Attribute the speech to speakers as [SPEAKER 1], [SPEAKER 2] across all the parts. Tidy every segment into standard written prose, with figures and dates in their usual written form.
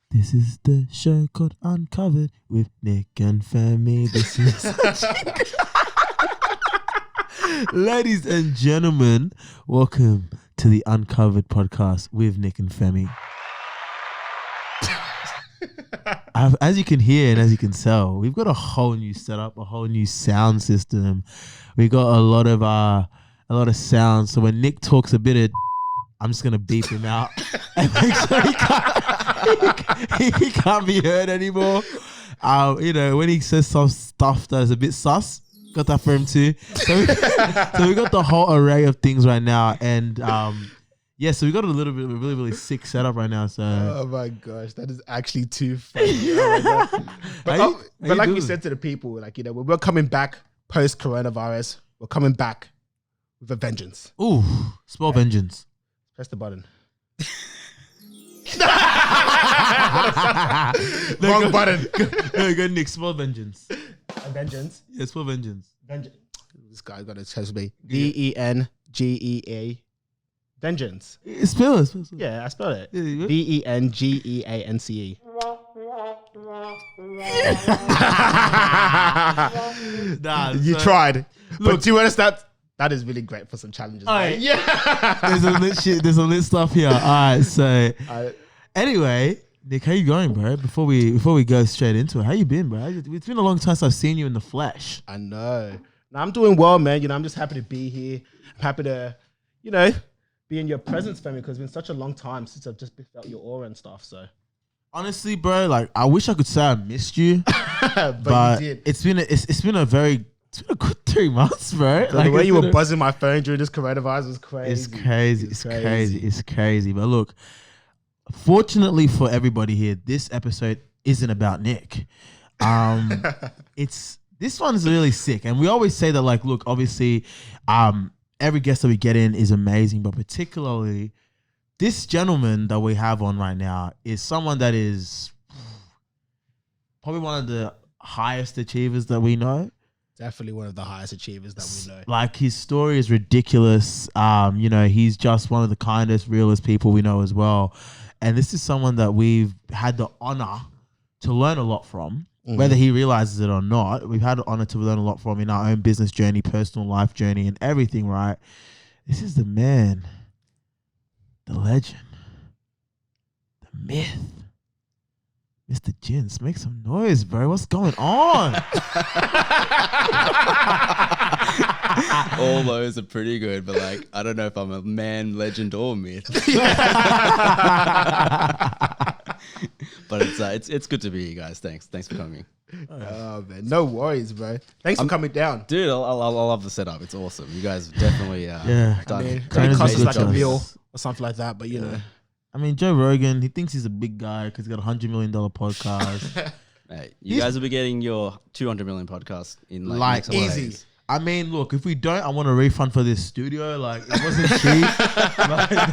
[SPEAKER 1] This is the show called Uncovered with Nick and Femi. This is ladies and gentlemen, welcome to the Uncovered podcast with Nick and Femi. As you can hear and as you can tell, we've got a whole new setup, a whole new sound system. We got a lot of sound. So when Nick talks a bit of, I'm just gonna beep him out and make sure he can't be heard anymore. When he says some stuff that is a bit sus, got that for him too. So we got the whole array of things right now, and so we got a little bit of a really, really sick setup right now. So
[SPEAKER 2] oh my gosh, that is actually too funny. Oh but like we said to the people, we're coming back post coronavirus. We're coming back with a vengeance.
[SPEAKER 1] Ooh, spell vengeance.
[SPEAKER 2] Press the button.
[SPEAKER 1] Wrong button. Go Nick, spell vengeance.
[SPEAKER 2] A vengeance?
[SPEAKER 1] Yeah, spell vengeance.
[SPEAKER 2] This guy's got to test me. VENGEA. Vengeance.
[SPEAKER 1] Spell it.
[SPEAKER 2] Yeah, I spelled it.
[SPEAKER 1] Yeah,
[SPEAKER 2] VENGEANCE. You tried.
[SPEAKER 1] Look,
[SPEAKER 2] but do you understand? That is really great for some challenges.
[SPEAKER 1] Right.
[SPEAKER 2] Yeah.
[SPEAKER 1] There's some lit stuff here. All right, so anyway, Nick, how you going, bro? Before we go straight into it, how you been, bro? It's been a long time since I've seen you in the flesh.
[SPEAKER 2] I know. No, I'm doing well, man. I'm just happy to be here. I'm happy to, be in your presence, Femi, because it's been such a long time since I've just felt your aura and stuff. So
[SPEAKER 1] honestly, bro, I wish I could say I missed you, but you did. It's been a good 3 months, bro.
[SPEAKER 2] The way you were buzzing my phone during this coronavirus was crazy.
[SPEAKER 1] It's crazy. But look, fortunately for everybody here, this episode isn't about Nick. This one is really sick, and we always say that. Look, obviously, every guest that we get in is amazing, but particularly this gentleman that we have on right now is someone that is probably one of the highest achievers that we know.
[SPEAKER 2] Definitely one of the highest achievers that we know.
[SPEAKER 1] His story is ridiculous. He's just one of the kindest, realest people we know as well. And this is someone that we've had the honor to learn a lot from, whether he realizes it or not. We've had the honor to learn a lot from in our own business journey, personal life journey, and everything, right? This is the man, the legend, the myth, Mr. Jins. Make some noise, bro. What's going on?
[SPEAKER 3] All those are pretty good, but I don't know if I'm a man, legend, or myth. But it's good to be here, guys. Thanks for coming.
[SPEAKER 2] Oh man, no worries, bro. Thanks for coming down,
[SPEAKER 3] dude. I love the setup. It's awesome. You guys definitely
[SPEAKER 2] done. It costs like a meal or something like that, but
[SPEAKER 1] I mean, Joe Rogan, he thinks he's a big guy because he's got $100 million podcast.
[SPEAKER 3] Hey, you guys will be getting your 200 million podcast in next
[SPEAKER 2] easy.
[SPEAKER 3] days.
[SPEAKER 1] I mean, look, if we don't, I want a refund for this studio. It wasn't cheap.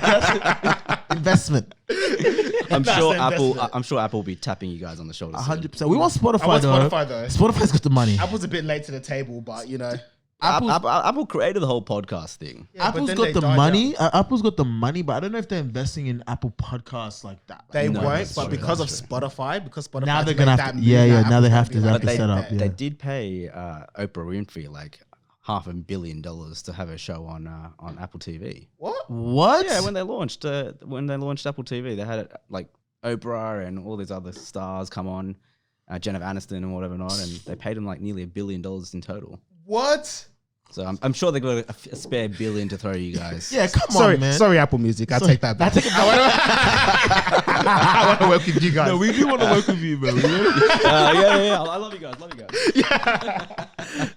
[SPEAKER 1] That's investment.
[SPEAKER 3] I'm sure Apple will be tapping you guys on the shoulder.
[SPEAKER 1] 100%. We want Spotify, though. Spotify's got the money.
[SPEAKER 2] Apple's a bit late to the table, but
[SPEAKER 3] Apple created the whole podcast thing.
[SPEAKER 1] Yeah, Apple's got the money. Apple's got the money, but I don't know if they're investing in Apple podcasts like that.
[SPEAKER 2] They won't, but because of Spotify,
[SPEAKER 1] now they're gonna have to. Now they have to set up.
[SPEAKER 3] They did pay Oprah Winfrey $500 million to have a show on Apple TV.
[SPEAKER 1] What?
[SPEAKER 3] Yeah, when they launched Apple TV, they had Oprah and all these other stars come on, Jennifer Aniston and whatever not, and they paid them nearly $1 billion in total.
[SPEAKER 2] What?
[SPEAKER 3] So I'm sure they got a spare $1 billion to throw you guys.
[SPEAKER 1] Yeah, come on, man.
[SPEAKER 2] Sorry, Apple Music. I'll take that back. I want to work with you guys.
[SPEAKER 1] No, we do want to work with you, bro.
[SPEAKER 3] Yeah. I love you guys.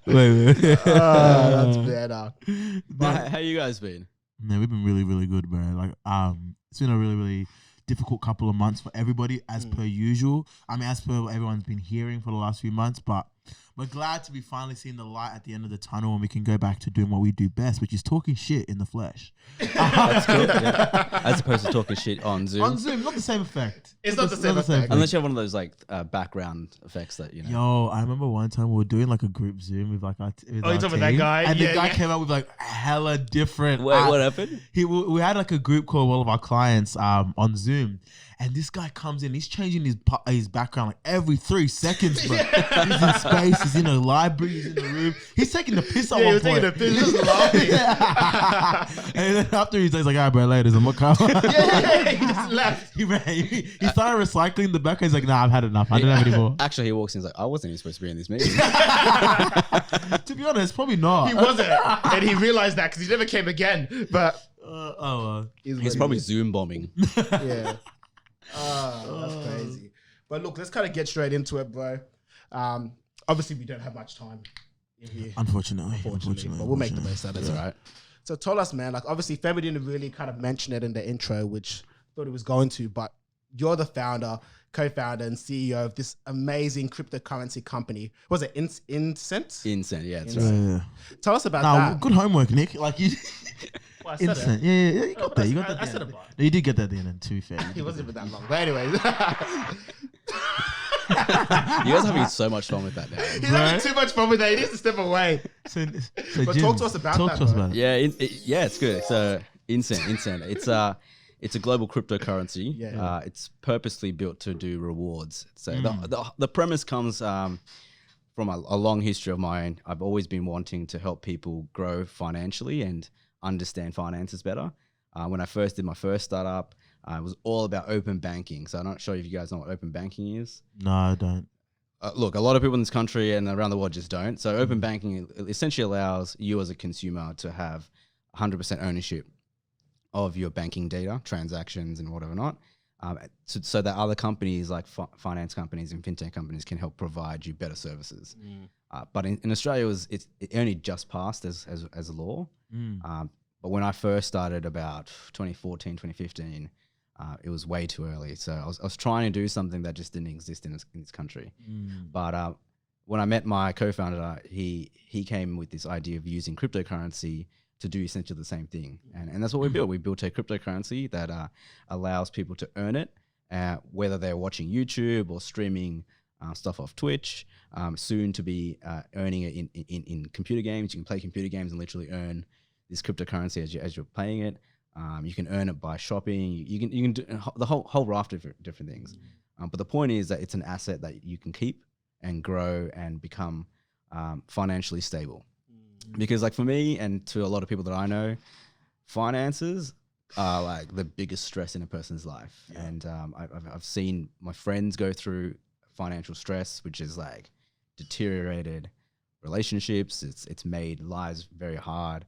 [SPEAKER 1] Wait.
[SPEAKER 2] That's better.
[SPEAKER 3] But how you guys been?
[SPEAKER 1] Man, we've been really, really good, bro. It's been a really, really difficult couple of months for everybody, as per usual. I mean, as per what everyone's been hearing for the last few months, but we're glad to be finally seeing the light at the end of the tunnel, and we can go back to doing what we do best, which is talking shit in the flesh.
[SPEAKER 3] That's good. Yeah. As opposed to talking shit on Zoom.
[SPEAKER 1] On Zoom, not the same effect.
[SPEAKER 2] It's not the same effect.
[SPEAKER 3] Unless you have one of those background effects that
[SPEAKER 1] Yo, I remember one time we were doing a group Zoom with our team.
[SPEAKER 2] You're talking about that guy?
[SPEAKER 1] And the guy came out with hella different.
[SPEAKER 3] Wait, what happened?
[SPEAKER 1] We had a group call with all of our clients on Zoom. And this guy comes in, he's changing his background like every 3 seconds, bro. He's in space, he's in a library, he's in the room. He's taking the piss at one point.
[SPEAKER 2] Taking the piss, just laughing.
[SPEAKER 1] And then after he's like, all right, bro, later, I'm not coming.
[SPEAKER 2] He just left.
[SPEAKER 1] He started recycling the background. He's like, nah, I've had enough. I don't have any more.
[SPEAKER 3] Actually, he walks in, he's like, I wasn't even supposed to be in this meeting.
[SPEAKER 1] To be honest, probably not.
[SPEAKER 2] He wasn't. And he realized that because he never came again. But
[SPEAKER 3] he's probably Zoom bombing.
[SPEAKER 2] Yeah. That's crazy. But look, let's kind of get straight into it, bro. Obviously, we don't have much time in here.
[SPEAKER 1] Unfortunately.
[SPEAKER 2] But we'll make the most out of it.
[SPEAKER 3] That's all right.
[SPEAKER 2] So tell us, man, like obviously Femi didn't really kind of mention it in the intro, which I thought he was going to, but you're the founder, co-founder and CEO of this amazing cryptocurrency company. Was it Incent?
[SPEAKER 3] Incent, yeah, that's
[SPEAKER 2] Incent.
[SPEAKER 3] right.
[SPEAKER 1] Yeah.
[SPEAKER 2] Tell us about that.
[SPEAKER 1] Good homework, Nick. Like you...
[SPEAKER 2] Well, I said
[SPEAKER 1] Incent.
[SPEAKER 2] it.
[SPEAKER 1] Yeah, you got that. You got that.
[SPEAKER 2] I said it, bro.
[SPEAKER 1] No, you did get that at the end, to be fair.
[SPEAKER 2] He wasn't even that long. But anyways.
[SPEAKER 3] You guys are having so much fun with that now.
[SPEAKER 2] He's having too much fun with that. He needs to step away.
[SPEAKER 1] So
[SPEAKER 2] But
[SPEAKER 1] Jim,
[SPEAKER 2] talk to us about that,
[SPEAKER 1] us
[SPEAKER 2] bro.
[SPEAKER 1] about it.
[SPEAKER 3] Yeah, it's good. So Incent. It's a global cryptocurrency.
[SPEAKER 2] Yeah.
[SPEAKER 3] It's purposely built to do rewards. So the premise comes from a long history of mine. I've always been wanting to help people grow financially and understand finances better. When I first did my first startup, it was all about open banking. So I'm not sure if you guys know what open banking is.
[SPEAKER 1] No, I don't.
[SPEAKER 3] Look, a lot of people in this country and around the world just don't. So open banking essentially allows you as a consumer to have 100% ownership of your banking data, transactions and whatever not, so that other companies like finance companies and fintech companies can help provide you better services. But in Australia, it only just passed as a law. But when I first started about 2014, 2015, it was way too early. So I was trying to do something that just didn't exist in this country. But when I met my co-founder, he came with this idea of using cryptocurrency to do essentially the same thing. And that's what we built. We built a cryptocurrency that allows people to earn it, whether they're watching YouTube or streaming stuff off Twitch, soon to be earning it in computer games. You can play computer games and literally earn this cryptocurrency as you're playing it. You can earn it by shopping. You can do the whole raft of different things. But the point is that it's an asset that you can keep and grow and become financially stable. Because like for me and to a lot of people that I know, finances are like the biggest stress in a person's life. Yeah. And I've seen my friends go through financial stress, which is like deteriorated relationships. It's made lives very hard.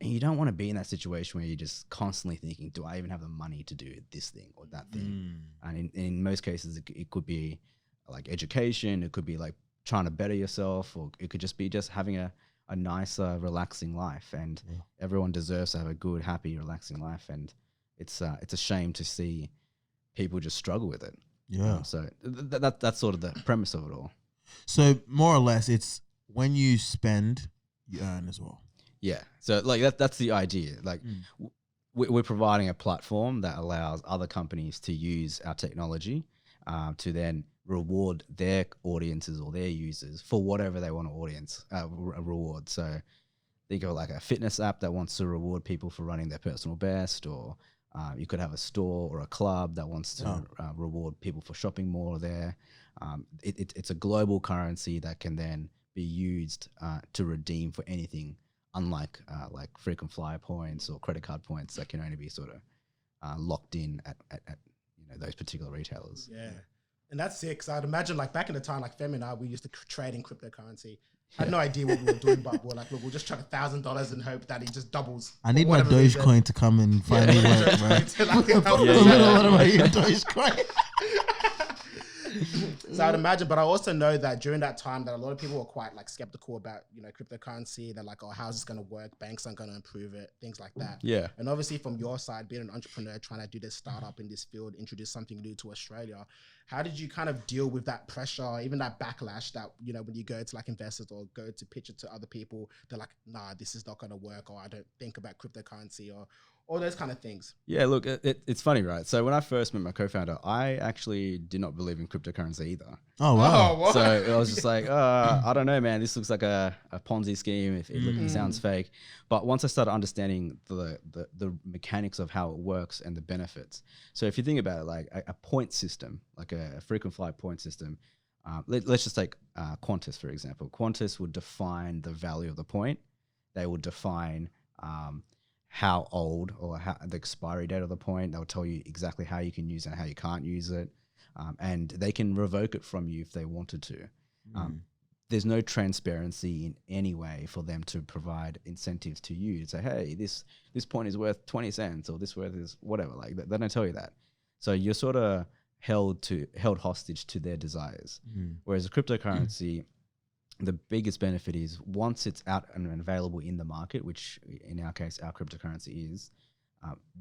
[SPEAKER 3] And you don't want to be in that situation where you're just constantly thinking, do I even have the money to do this thing or that thing? And in most cases, it could be like education. It could be like trying to better yourself, or it could just be just having a nicer, relaxing life. And everyone deserves to have a good, happy, relaxing life. And it's a shame to see people just struggle with it.
[SPEAKER 1] Yeah.
[SPEAKER 3] So that's sort of the premise of it all.
[SPEAKER 1] So more or less, it's when you spend, you earn as well.
[SPEAKER 3] Yeah. So like that's the idea. Like we're providing a platform that allows other companies to use our technology to then reward their audiences or their users for whatever they want to reward. So think of like a fitness app that wants to reward people for running their personal best, or you could have a store or a club that wants to reward people for shopping more there. It's a global currency that can then be used to redeem for anything, unlike like frequent flyer points or credit card points that can only be sort of locked in at those particular retailers.
[SPEAKER 2] Yeah. And that's sick. Because I'd imagine like back in the time, like Femi and I, we used to trade in cryptocurrency. I had no idea what we were doing, but we're like, look, we'll just chuck $1,000 and hope that it just doubles.
[SPEAKER 1] I need my Dogecoin to come and finally work, right? Dogecoin.
[SPEAKER 2] So I'd imagine, but I also know that during that time that a lot of people were quite like skeptical about, cryptocurrency. They're like, oh, how's this going to work? Banks aren't going to improve it, things like that.
[SPEAKER 3] Yeah.
[SPEAKER 2] And obviously from your side, being an entrepreneur, trying to do this startup in this field, introduce something new to Australia, how did you kind of deal with that pressure, even that backlash that, when you go to like investors or go to pitch it to other people, they're like, nah, this is not going to work, or I don't think about cryptocurrency, all those kind of things.
[SPEAKER 3] Yeah, look, it's funny, right? So when I first met my co-founder, I actually did not believe in cryptocurrency either.
[SPEAKER 1] Oh wow.
[SPEAKER 2] what?
[SPEAKER 3] So I was just like, I don't know, man. This looks like a Ponzi scheme. If it sounds fake, but once I started understanding the mechanics of how it works and the benefits. So if you think about it, like a point system, like a frequent flyer point system. Let's just take Qantas for example. Qantas would define the value of the point. They would define how old or how the expiry date of the point. They'll tell you exactly how you can use it and how you can't use it. And they can revoke it from you if they wanted to. There's no transparency in any way for them to provide incentives to you to say, hey, this point is worth 20 cents or this worth is whatever. Like they don't tell you that. So you're sort of held hostage to their desires. Whereas a cryptocurrency, the biggest benefit is once it's out and available in the market, which in our case, our cryptocurrency is,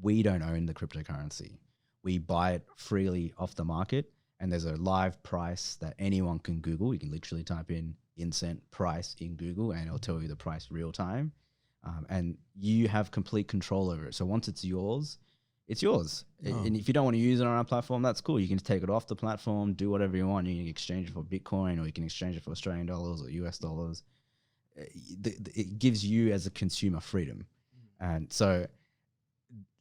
[SPEAKER 3] we don't own the cryptocurrency. We buy it freely off the market, and there's a live price that anyone can Google. You can literally type in Incent price in Google and it'll tell you the price real time. And you have complete control over it. So once it's yours, it's yours. Oh. And if you don't want to use it on our platform, that's cool. You can take it off the platform, do whatever you want. You can exchange it for Bitcoin or you can exchange it for Australian dollars or US dollars. It gives you as a consumer freedom. And so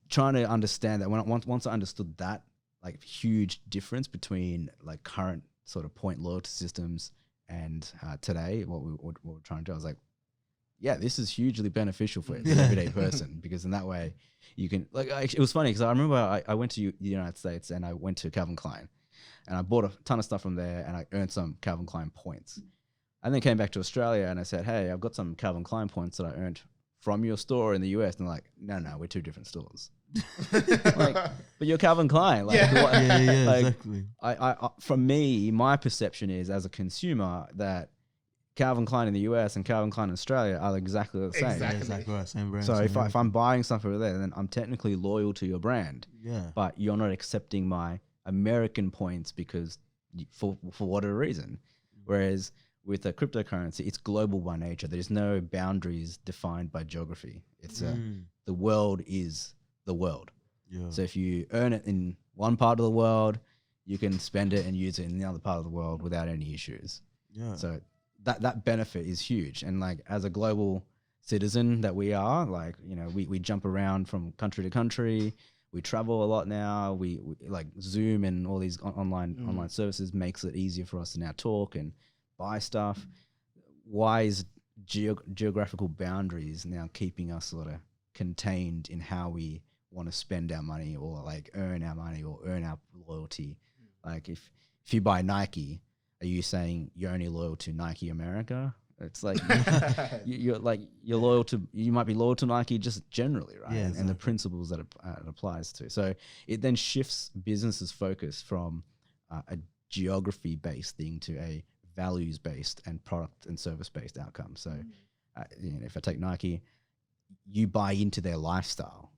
[SPEAKER 3] trying to understand that once I understood that like huge difference between like current sort of point loyalty systems and today, what we're trying to do, I was like, yeah, this is hugely beneficial for the everyday person because in that way you can like it was funny because I remember I went to the United States and I went to Calvin Klein and I bought a ton of stuff from there and I earned some Calvin Klein points. And then came back to Australia and I said, hey, I've got some Calvin Klein points that I earned from your store in the US. And they're like, no, we're two different stores. Like, but you're Calvin Klein. Like, like,
[SPEAKER 1] exactly.
[SPEAKER 3] I from me, my perception is as a consumer that Calvin Klein in the US and Calvin Klein in Australia are exactly the same.
[SPEAKER 2] Exactly
[SPEAKER 1] Right, same brand.
[SPEAKER 3] So
[SPEAKER 1] same
[SPEAKER 3] if I'm buying stuff over there, then I'm technically loyal to your brand.
[SPEAKER 1] Yeah.
[SPEAKER 3] But you're not accepting my American points because for whatever reason. Whereas with a cryptocurrency, it's global by nature. There's no boundaries defined by geography. It's the world is the world.
[SPEAKER 1] Yeah.
[SPEAKER 3] So if you earn it in one part of the world, you can spend it and use it in the other part of the world without any issues.
[SPEAKER 1] Yeah.
[SPEAKER 3] So that benefit is huge. And like as a global citizen that we are, like, you know, we jump around from country to country. We travel a lot now. We like Zoom and all these online services makes it easier for us to now talk and buy stuff. Why is geographical boundaries now keeping us sort of contained in how we want to spend our money or like earn our money or earn our loyalty? Like if you buy Nike, are you saying you're only loyal to Nike America? It's like you're loyal to, you might be loyal to Nike just generally, right?
[SPEAKER 1] Yeah, exactly.
[SPEAKER 3] And the principles that it applies to. So it then shifts businesses' focus from a geography-based thing to a values-based and product and service-based outcome. So you know, if I take Nike, you buy into their lifestyle.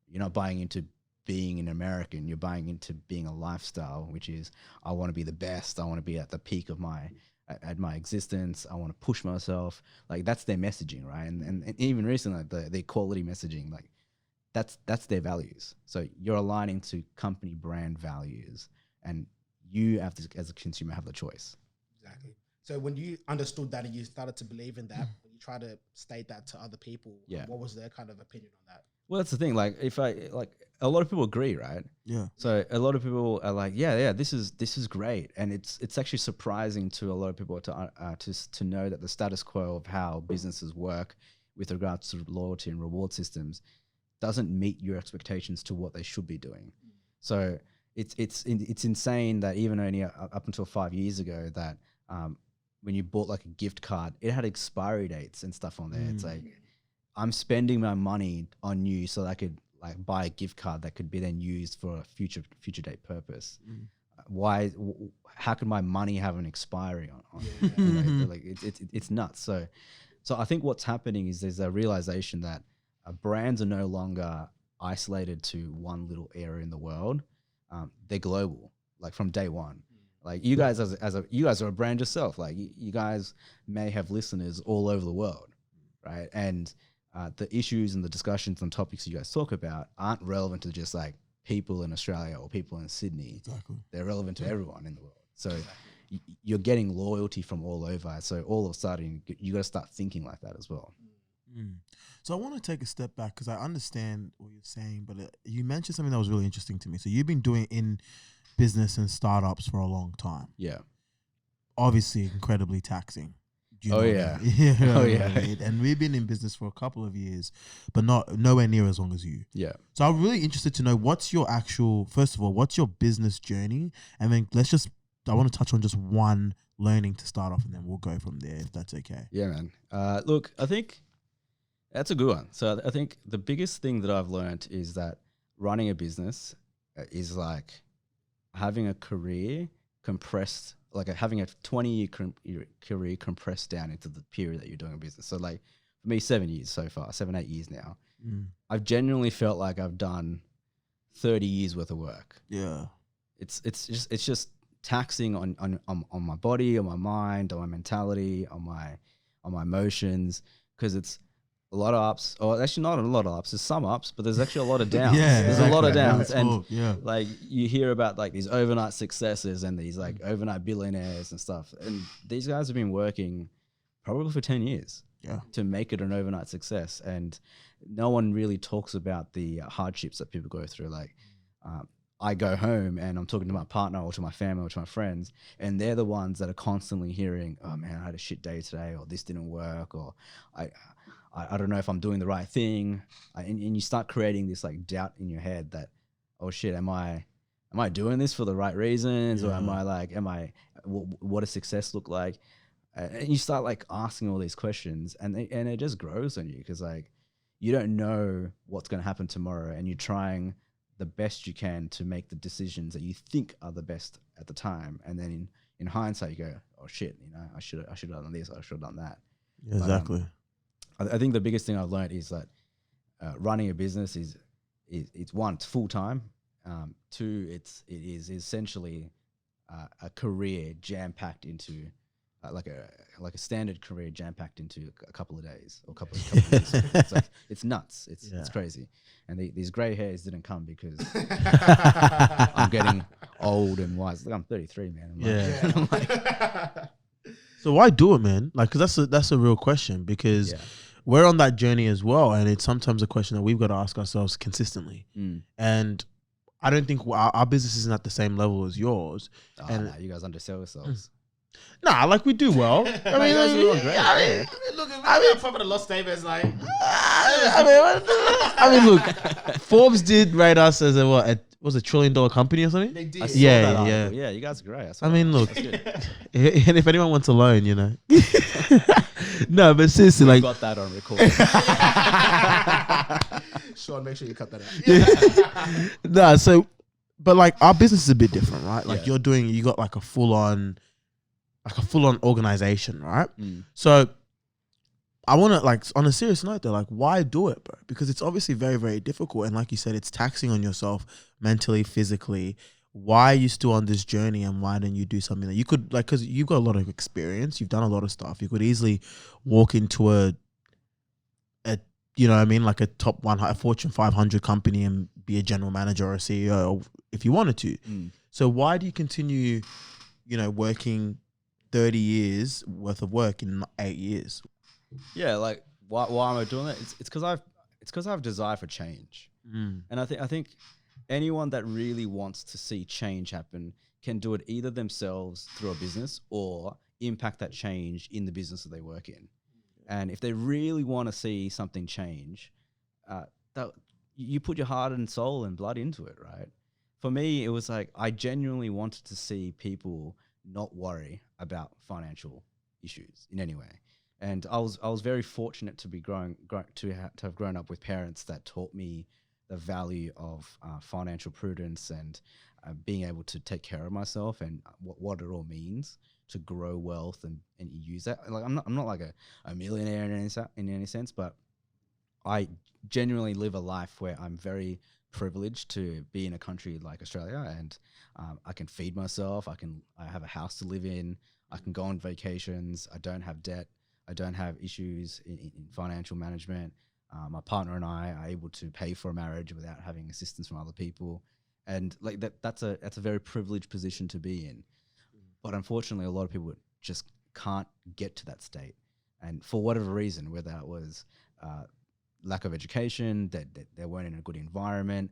[SPEAKER 3] You're not buying into being an American. You're buying into being a lifestyle, which is I want to be the best. I want to be at the peak of my existence. I want to push myself. Like that's their messaging, right? And even recently, like the equality messaging, like that's their values. So you're aligning to company brand values, and you have to, as a consumer, have the choice.
[SPEAKER 2] Exactly. So when you understood that and you started to believe in that, when you try to state that to other people, what was their kind of opinion on that?
[SPEAKER 3] Well, that's the thing. Like, if a lot of people agree, right? Yeah. So a lot of people are like, yeah, this is great, and it's actually surprising to a lot of people to know that the status quo of how businesses work with regards to loyalty and reward systems doesn't meet your expectations to what they should be doing. So it's insane that even only up until 5 years ago that when you bought like a gift card, it had expiry dates and stuff on there. It's like, I'm spending my money on you so that I could like buy a gift card that could be then used for a future date purpose. How could my money have an expiry on it? You know, like it's nuts. So I think what's happening is there's a realization that brands are no longer isolated to one little area in the world. They're global, like from day one. Like you guys you guys are a brand yourself. Like you guys may have listeners all over the world, right? And the issues and the discussions and topics you guys talk about aren't relevant to just like people in Australia or people in Sydney.
[SPEAKER 1] Exactly.
[SPEAKER 3] They're relevant to everyone in the world. So you're getting loyalty from all over. So all of a sudden, you got to start thinking like that as well.
[SPEAKER 1] Mm. So I want to take a step back because I understand what you're saying, but you mentioned something that was really interesting to me. So you've been doing in business and startups for a long time.
[SPEAKER 3] Yeah.
[SPEAKER 1] Obviously, incredibly taxing. Do you
[SPEAKER 3] Oh,
[SPEAKER 1] know
[SPEAKER 3] yeah.
[SPEAKER 1] what I mean? Yeah.
[SPEAKER 3] Oh, yeah.
[SPEAKER 1] Right? And we've been in business for a couple of years, but nowhere near as long as you.
[SPEAKER 3] Yeah.
[SPEAKER 1] So I'm really interested to know what's your actual, first of all, what's your business journey? And then I want to touch on just one learning to start off, and then we'll go from there if that's okay.
[SPEAKER 3] Yeah, man. Look, I think that's a good one. So I think the biggest thing that I've learned is that running a business is like having a career compressed, like having a 20-year career compressed down into the period that you're doing a business. So like for me, 7 years so far, 7-8 years now. I've genuinely felt like I've done 30 years worth of work.
[SPEAKER 1] Yeah.
[SPEAKER 3] It's just taxing on my body, on my mind, on my mentality, on my emotions, because it's a lot of ups, or actually not a lot of ups. There's some ups, but there's actually a lot of downs. There's a lot of downs, and like you hear about like these overnight successes and these like overnight billionaires and stuff. And these guys have been working probably for 10 years to make it an overnight success, and no one really talks about the hardships that people go through. Like I go home and I'm talking to my partner or to my family or to my friends, and they're the ones that are constantly hearing, "Oh man, I had a shit day today," or "This didn't work," or I don't know if I'm doing the right thing. And you start creating this like doubt in your head that, oh shit, am I doing this for the right reasons? Or what does success look like? And you start like asking all these questions, and it just grows on you, because like you don't know what's going to happen tomorrow, and you're trying the best you can to make the decisions that you think are the best at the time. And then in hindsight, you go, oh shit, I should have done this, I should have done that.
[SPEAKER 1] Yeah, exactly.
[SPEAKER 3] I think the biggest thing I've learned is that running a business is one, it's full time. Two, it is essentially a career jam packed into like a standard career jam packed into a couple of days or couple of weeks. It's nuts. It's crazy. And these grey hairs didn't come because I'm getting old and wise. Like I'm 33, man. I'm like,
[SPEAKER 1] so why do it, man? Like, because that's a real question, because we're on that journey as well, and it's sometimes a question that we've got to ask ourselves consistently. And I don't think our business isn't at the same level as yours.
[SPEAKER 3] No, you guys undersell yourselves.
[SPEAKER 1] Nah, like we do well. I mean,
[SPEAKER 3] you guys are doing great.
[SPEAKER 2] I mean, top of the lost neighbors, like.
[SPEAKER 1] I mean, look, Forbes did rate us as a $1 trillion company or something.
[SPEAKER 2] They did.
[SPEAKER 3] I saw that article. Yeah, you guys are great.
[SPEAKER 1] I mean, look, and if anyone wants a loan, no, but seriously, like,
[SPEAKER 3] got that on record.
[SPEAKER 2] Sean, make sure you cut that out.
[SPEAKER 1] No, so, but like our business is a bit different, right? Like you got like a full on organization, right? So I want to, like, on a serious note though, like, why do it, bro? Because it's obviously very, very difficult. And like you said, it's taxing on yourself mentally, physically. Why are you still on this journey, and why don't you do something that you could, like, because you've got a lot of experience, you've done a lot of stuff. You could easily walk into a you know what I mean, like a top a Fortune 500 company and be a general manager or a CEO if you wanted to. So why do you continue, working 30 years worth of work in 8 years?
[SPEAKER 3] Yeah, like why am I doing that? It's because I have desire for change, and I think anyone that really wants to see change happen can do it either themselves through a business or impact that change in the business that they work in. And if they really want to see something change, you put your heart and soul and blood into it, right? For me, it was like I genuinely wanted to see people not worry about financial issues in any way. And I was very fortunate to be to have grown up with parents that taught me the value of financial prudence and being able to take care of myself and what it all means to grow wealth and use that. Like I'm not like a millionaire in any sense, but I genuinely live a life where I'm very privileged to be in a country like Australia, and I can feed myself. I have a house to live in. I can go on vacations. I don't have debt. I don't have issues in financial management. My partner and I are able to pay for a marriage without having assistance from other people, and like that's a very privileged position to be in. But unfortunately, a lot of people just can't get to that state, and for whatever reason, whether it was lack of education, that they weren't in a good environment,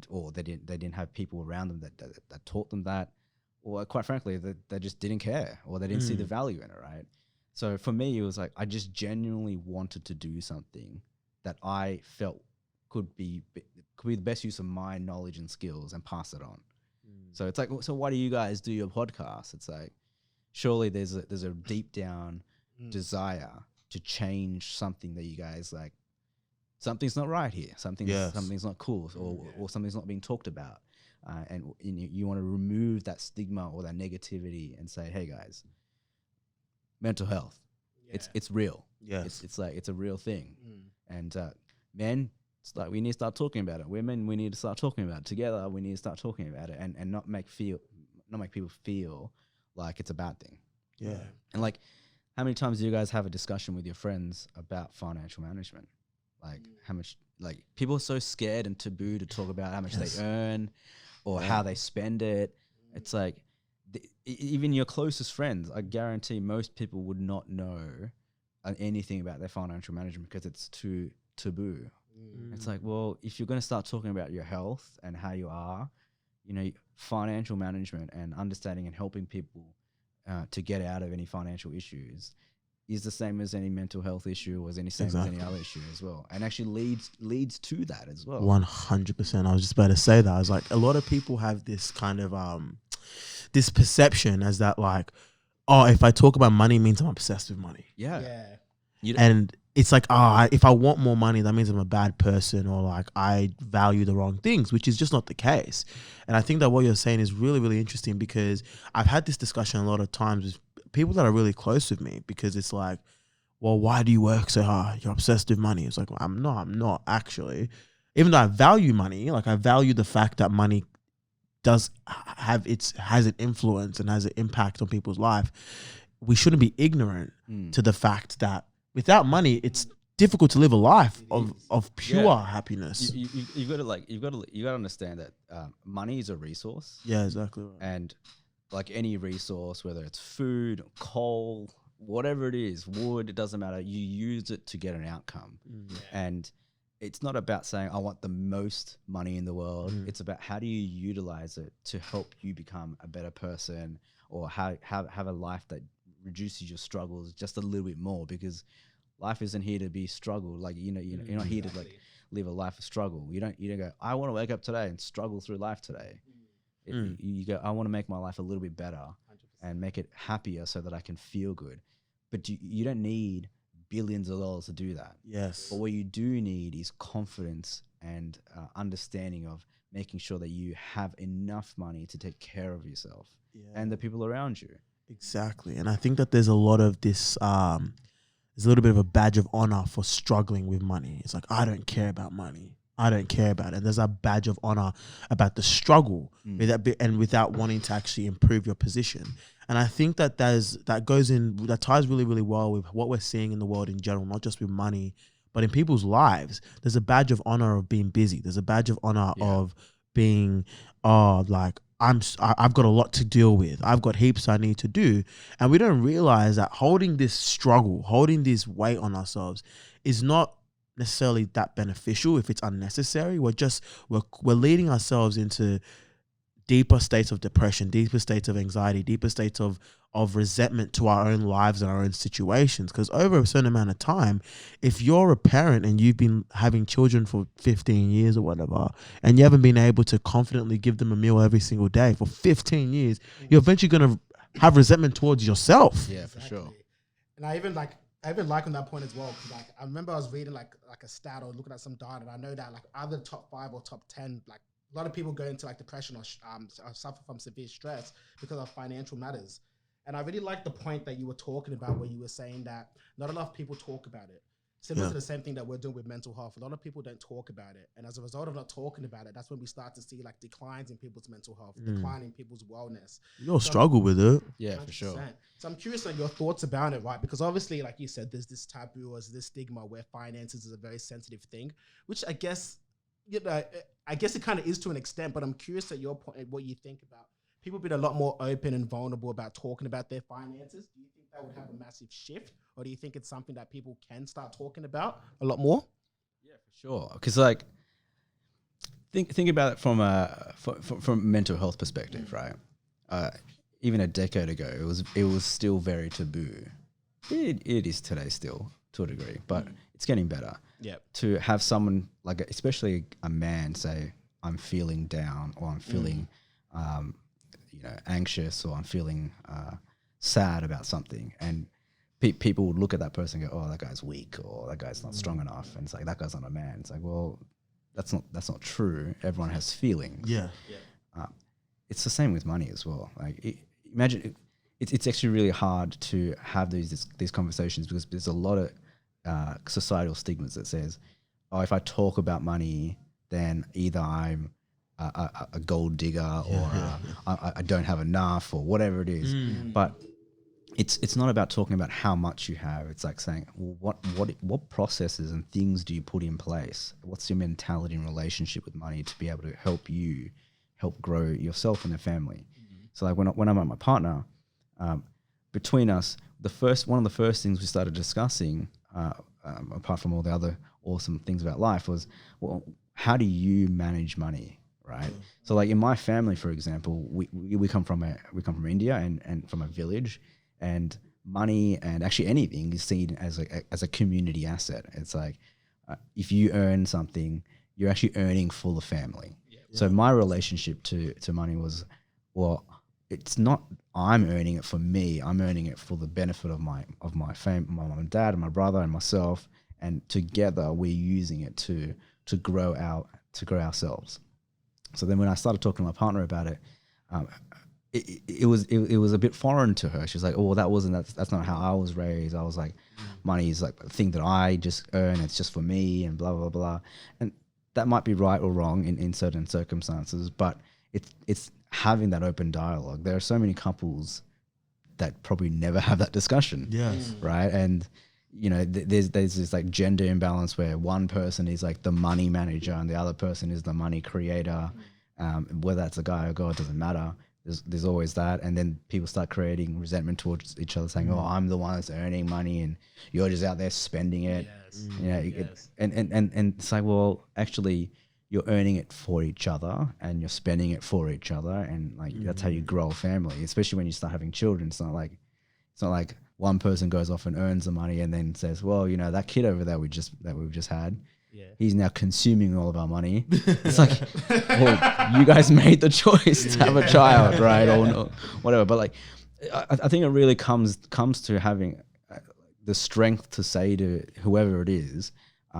[SPEAKER 3] or they didn't have people around them that taught them that, or quite frankly, they just didn't care, or they didn't see the value in it, right? So for me, it was like I just genuinely wanted to do something that I felt could be the best use of my knowledge and skills and pass it on. So it's like, so why do you guys do your podcast? It's like, surely there's a deep down desire to change something that you guys like. Something's not right here. Something's not cool, or something's not being talked about, and you want to remove that stigma or that negativity and say, hey guys, mental health, it's real.
[SPEAKER 1] Yes.
[SPEAKER 3] It's a real thing, and men, it's like we need to start talking about it. Women, we need to start talking about it. Together, we need to start talking about it, and not make people feel like it's a bad thing.
[SPEAKER 1] Yeah.
[SPEAKER 3] And like, how many times do you guys have a discussion with your friends about financial management? Like how much, like people are so scared and taboo to talk about how much they earn or how they spend it. It's like even your closest friends, I guarantee most people would not know anything about their financial management because it's too taboo. It's like, well, if you're going to start talking about your health and how you are, financial management and understanding and helping people to get out of any financial issues is the same as any mental health issue, or as any other issue as well, and actually leads to that as well.
[SPEAKER 1] 100%. I was just about to say that. I was like, a lot of people have this kind of this perception as that, like, oh, if I talk about money, it means I'm obsessed with money.
[SPEAKER 3] Yeah.
[SPEAKER 1] And it's like, if I want more money, that means I'm a bad person, or like I value the wrong things, which is just not the case. And I think that what you're saying is really, really interesting, because I've had this discussion a lot of times with people that are really close with me, because it's like, well, why do you work so hard? You're obsessed with money. It's like, well, I'm not actually. Even though I value money, like I value the fact that money has an influence and has an impact on people's life. We shouldn't be ignorant to the fact that without money, it's difficult to live a life of pure happiness.
[SPEAKER 3] You've got to understand that money is a resource.
[SPEAKER 1] Yeah, exactly. Right.
[SPEAKER 3] And like any resource, whether it's food, coal, whatever it is, wood, it doesn't matter. You use it to get an outcome. And it's not about saying, I want the most money in the world. It's about how do you utilize it to help you become a better person, or have a life that reduces your struggles just a little bit more, because life isn't here to be struggled. Like, you're not here to like live a life of struggle. You don't go, I want to wake up today and struggle through life today. You go, I want to make my life a little bit better 100%. And make it happier so that I can feel good. But you don't need billions of dollars to do that.
[SPEAKER 1] Yes.
[SPEAKER 3] But what you do need is confidence and understanding of making sure that you have enough money to take care of yourself and the people around you.
[SPEAKER 1] Exactly. And I think that there's a lot of this, there's a little bit of a badge of honor for struggling with money. It's like, I don't care about money. I don't care about it. And there's a badge of honor about the struggle without wanting to actually improve your position. And I think that that ties really, really well with what we're seeing in the world in general, not just with money, but in people's lives. There's a badge of honor of being busy. There's a badge of honor of being, like, I've got a lot to deal with. I've got heaps I need to do. And we don't realize that holding this struggle, holding this weight on ourselves is not necessarily that beneficial if it's unnecessary. We're leading ourselves into deeper states of depression, deeper states of anxiety, deeper states of resentment to our own lives and our own situations. Because over a certain amount of time, if you're a parent and you've been having children for 15 years or whatever, and you haven't been able to confidently give them a meal every single day for 15 years, you're eventually going to have resentment towards yourself.
[SPEAKER 3] Yeah, for sure.
[SPEAKER 2] And I even like on that point as well, because like I remember I was reading like a stat or looking at some data, and I know that like either top 5 or top 10, like a lot of people go into like depression or suffer from severe stress because of financial matters. And I really like the point that you were talking about, where you were saying that not enough people talk about it. Similar to the same thing that we're doing with mental health. A lot of people don't talk about it. And as a result of not talking about it, that's when we start to see like declines in people's mental health, decline in people's wellness.
[SPEAKER 1] You'll struggle with it.
[SPEAKER 3] Yeah, 100%. For sure.
[SPEAKER 2] So I'm curious on your thoughts about it, right? Because obviously, like you said, there's this taboo or this stigma where finances is a very sensitive thing, which I guess, you know, I guess it kind of is to an extent, but I'm curious at your point, what you think about people being a lot more open and vulnerable about talking about their finances. Do you think that would have a massive shift, or do you think it's something that people can start talking about a lot more?
[SPEAKER 3] Yeah, for sure. Because like, think about it from from mental health perspective, right? Even a decade ago, it was still very taboo. It is today still to a degree, but it's getting better.
[SPEAKER 2] Yeah.
[SPEAKER 3] To have someone like, especially a man, say, "I'm feeling down," or "I'm feeling, anxious," or "I'm feeling sad about something," and people would look at that person and go, "Oh, that guy's weak," or "That guy's not strong enough," and it's like, "That guy's not a man." It's like, well, that's not true. Everyone has feelings.
[SPEAKER 1] Yeah.
[SPEAKER 3] It's the same with money as well. Like, imagine it's actually really hard to have these conversations because there's a lot of societal stigmas that says, "Oh, if I talk about money, then either I'm a gold digger or I don't have enough," or whatever it is. But it's not about talking about how much you have. It's like saying, well, what processes and things do you put in place? What's your mentality and relationship with money to be able to help grow yourself and the family? So like when I'm at my partner, between us, one of the first things we started discussing, apart from all the other awesome things about life, was, well, how do you manage money, right? So like in my family, for example, we come from India and from a village, and money and actually anything is seen as a community asset. It's like, if you earn something, you're actually earning for the family. So my relationship to money was, well, it's not I'm earning it for me. I'm earning it for the benefit of my family, my mom and dad and my brother and myself, and together we're using it to grow ourselves. So then when I started talking to my partner about it, it was a bit foreign to her. She was like, "Oh, that's not how I was raised." I was like, "Money is like a thing that I just earn. It's just for me," and blah blah blah. And that might be right or wrong in certain circumstances, but it's having that open dialogue. There are so many couples that probably never have that discussion.
[SPEAKER 1] Yes.
[SPEAKER 3] Right. And there's this like gender imbalance where one person is like the money manager and the other person is the money creator. Whether that's a guy or girl, it doesn't matter. There's always that, and then people start creating resentment towards each other, saying, "Oh, I'm the one that's earning money, and you're just out there spending it." And it's like, well, actually, you're earning it for each other, and you're spending it for each other, and like that's how you grow a family. Especially when you start having children, it's not like one person goes off and earns the money and then says, "Well, that kid over there we've just had." Yeah. He's now consuming all of our money. It's like, well, you guys made the choice to have a child, right? Or no, whatever. But like, I think it really comes to having the strength to say to whoever it is,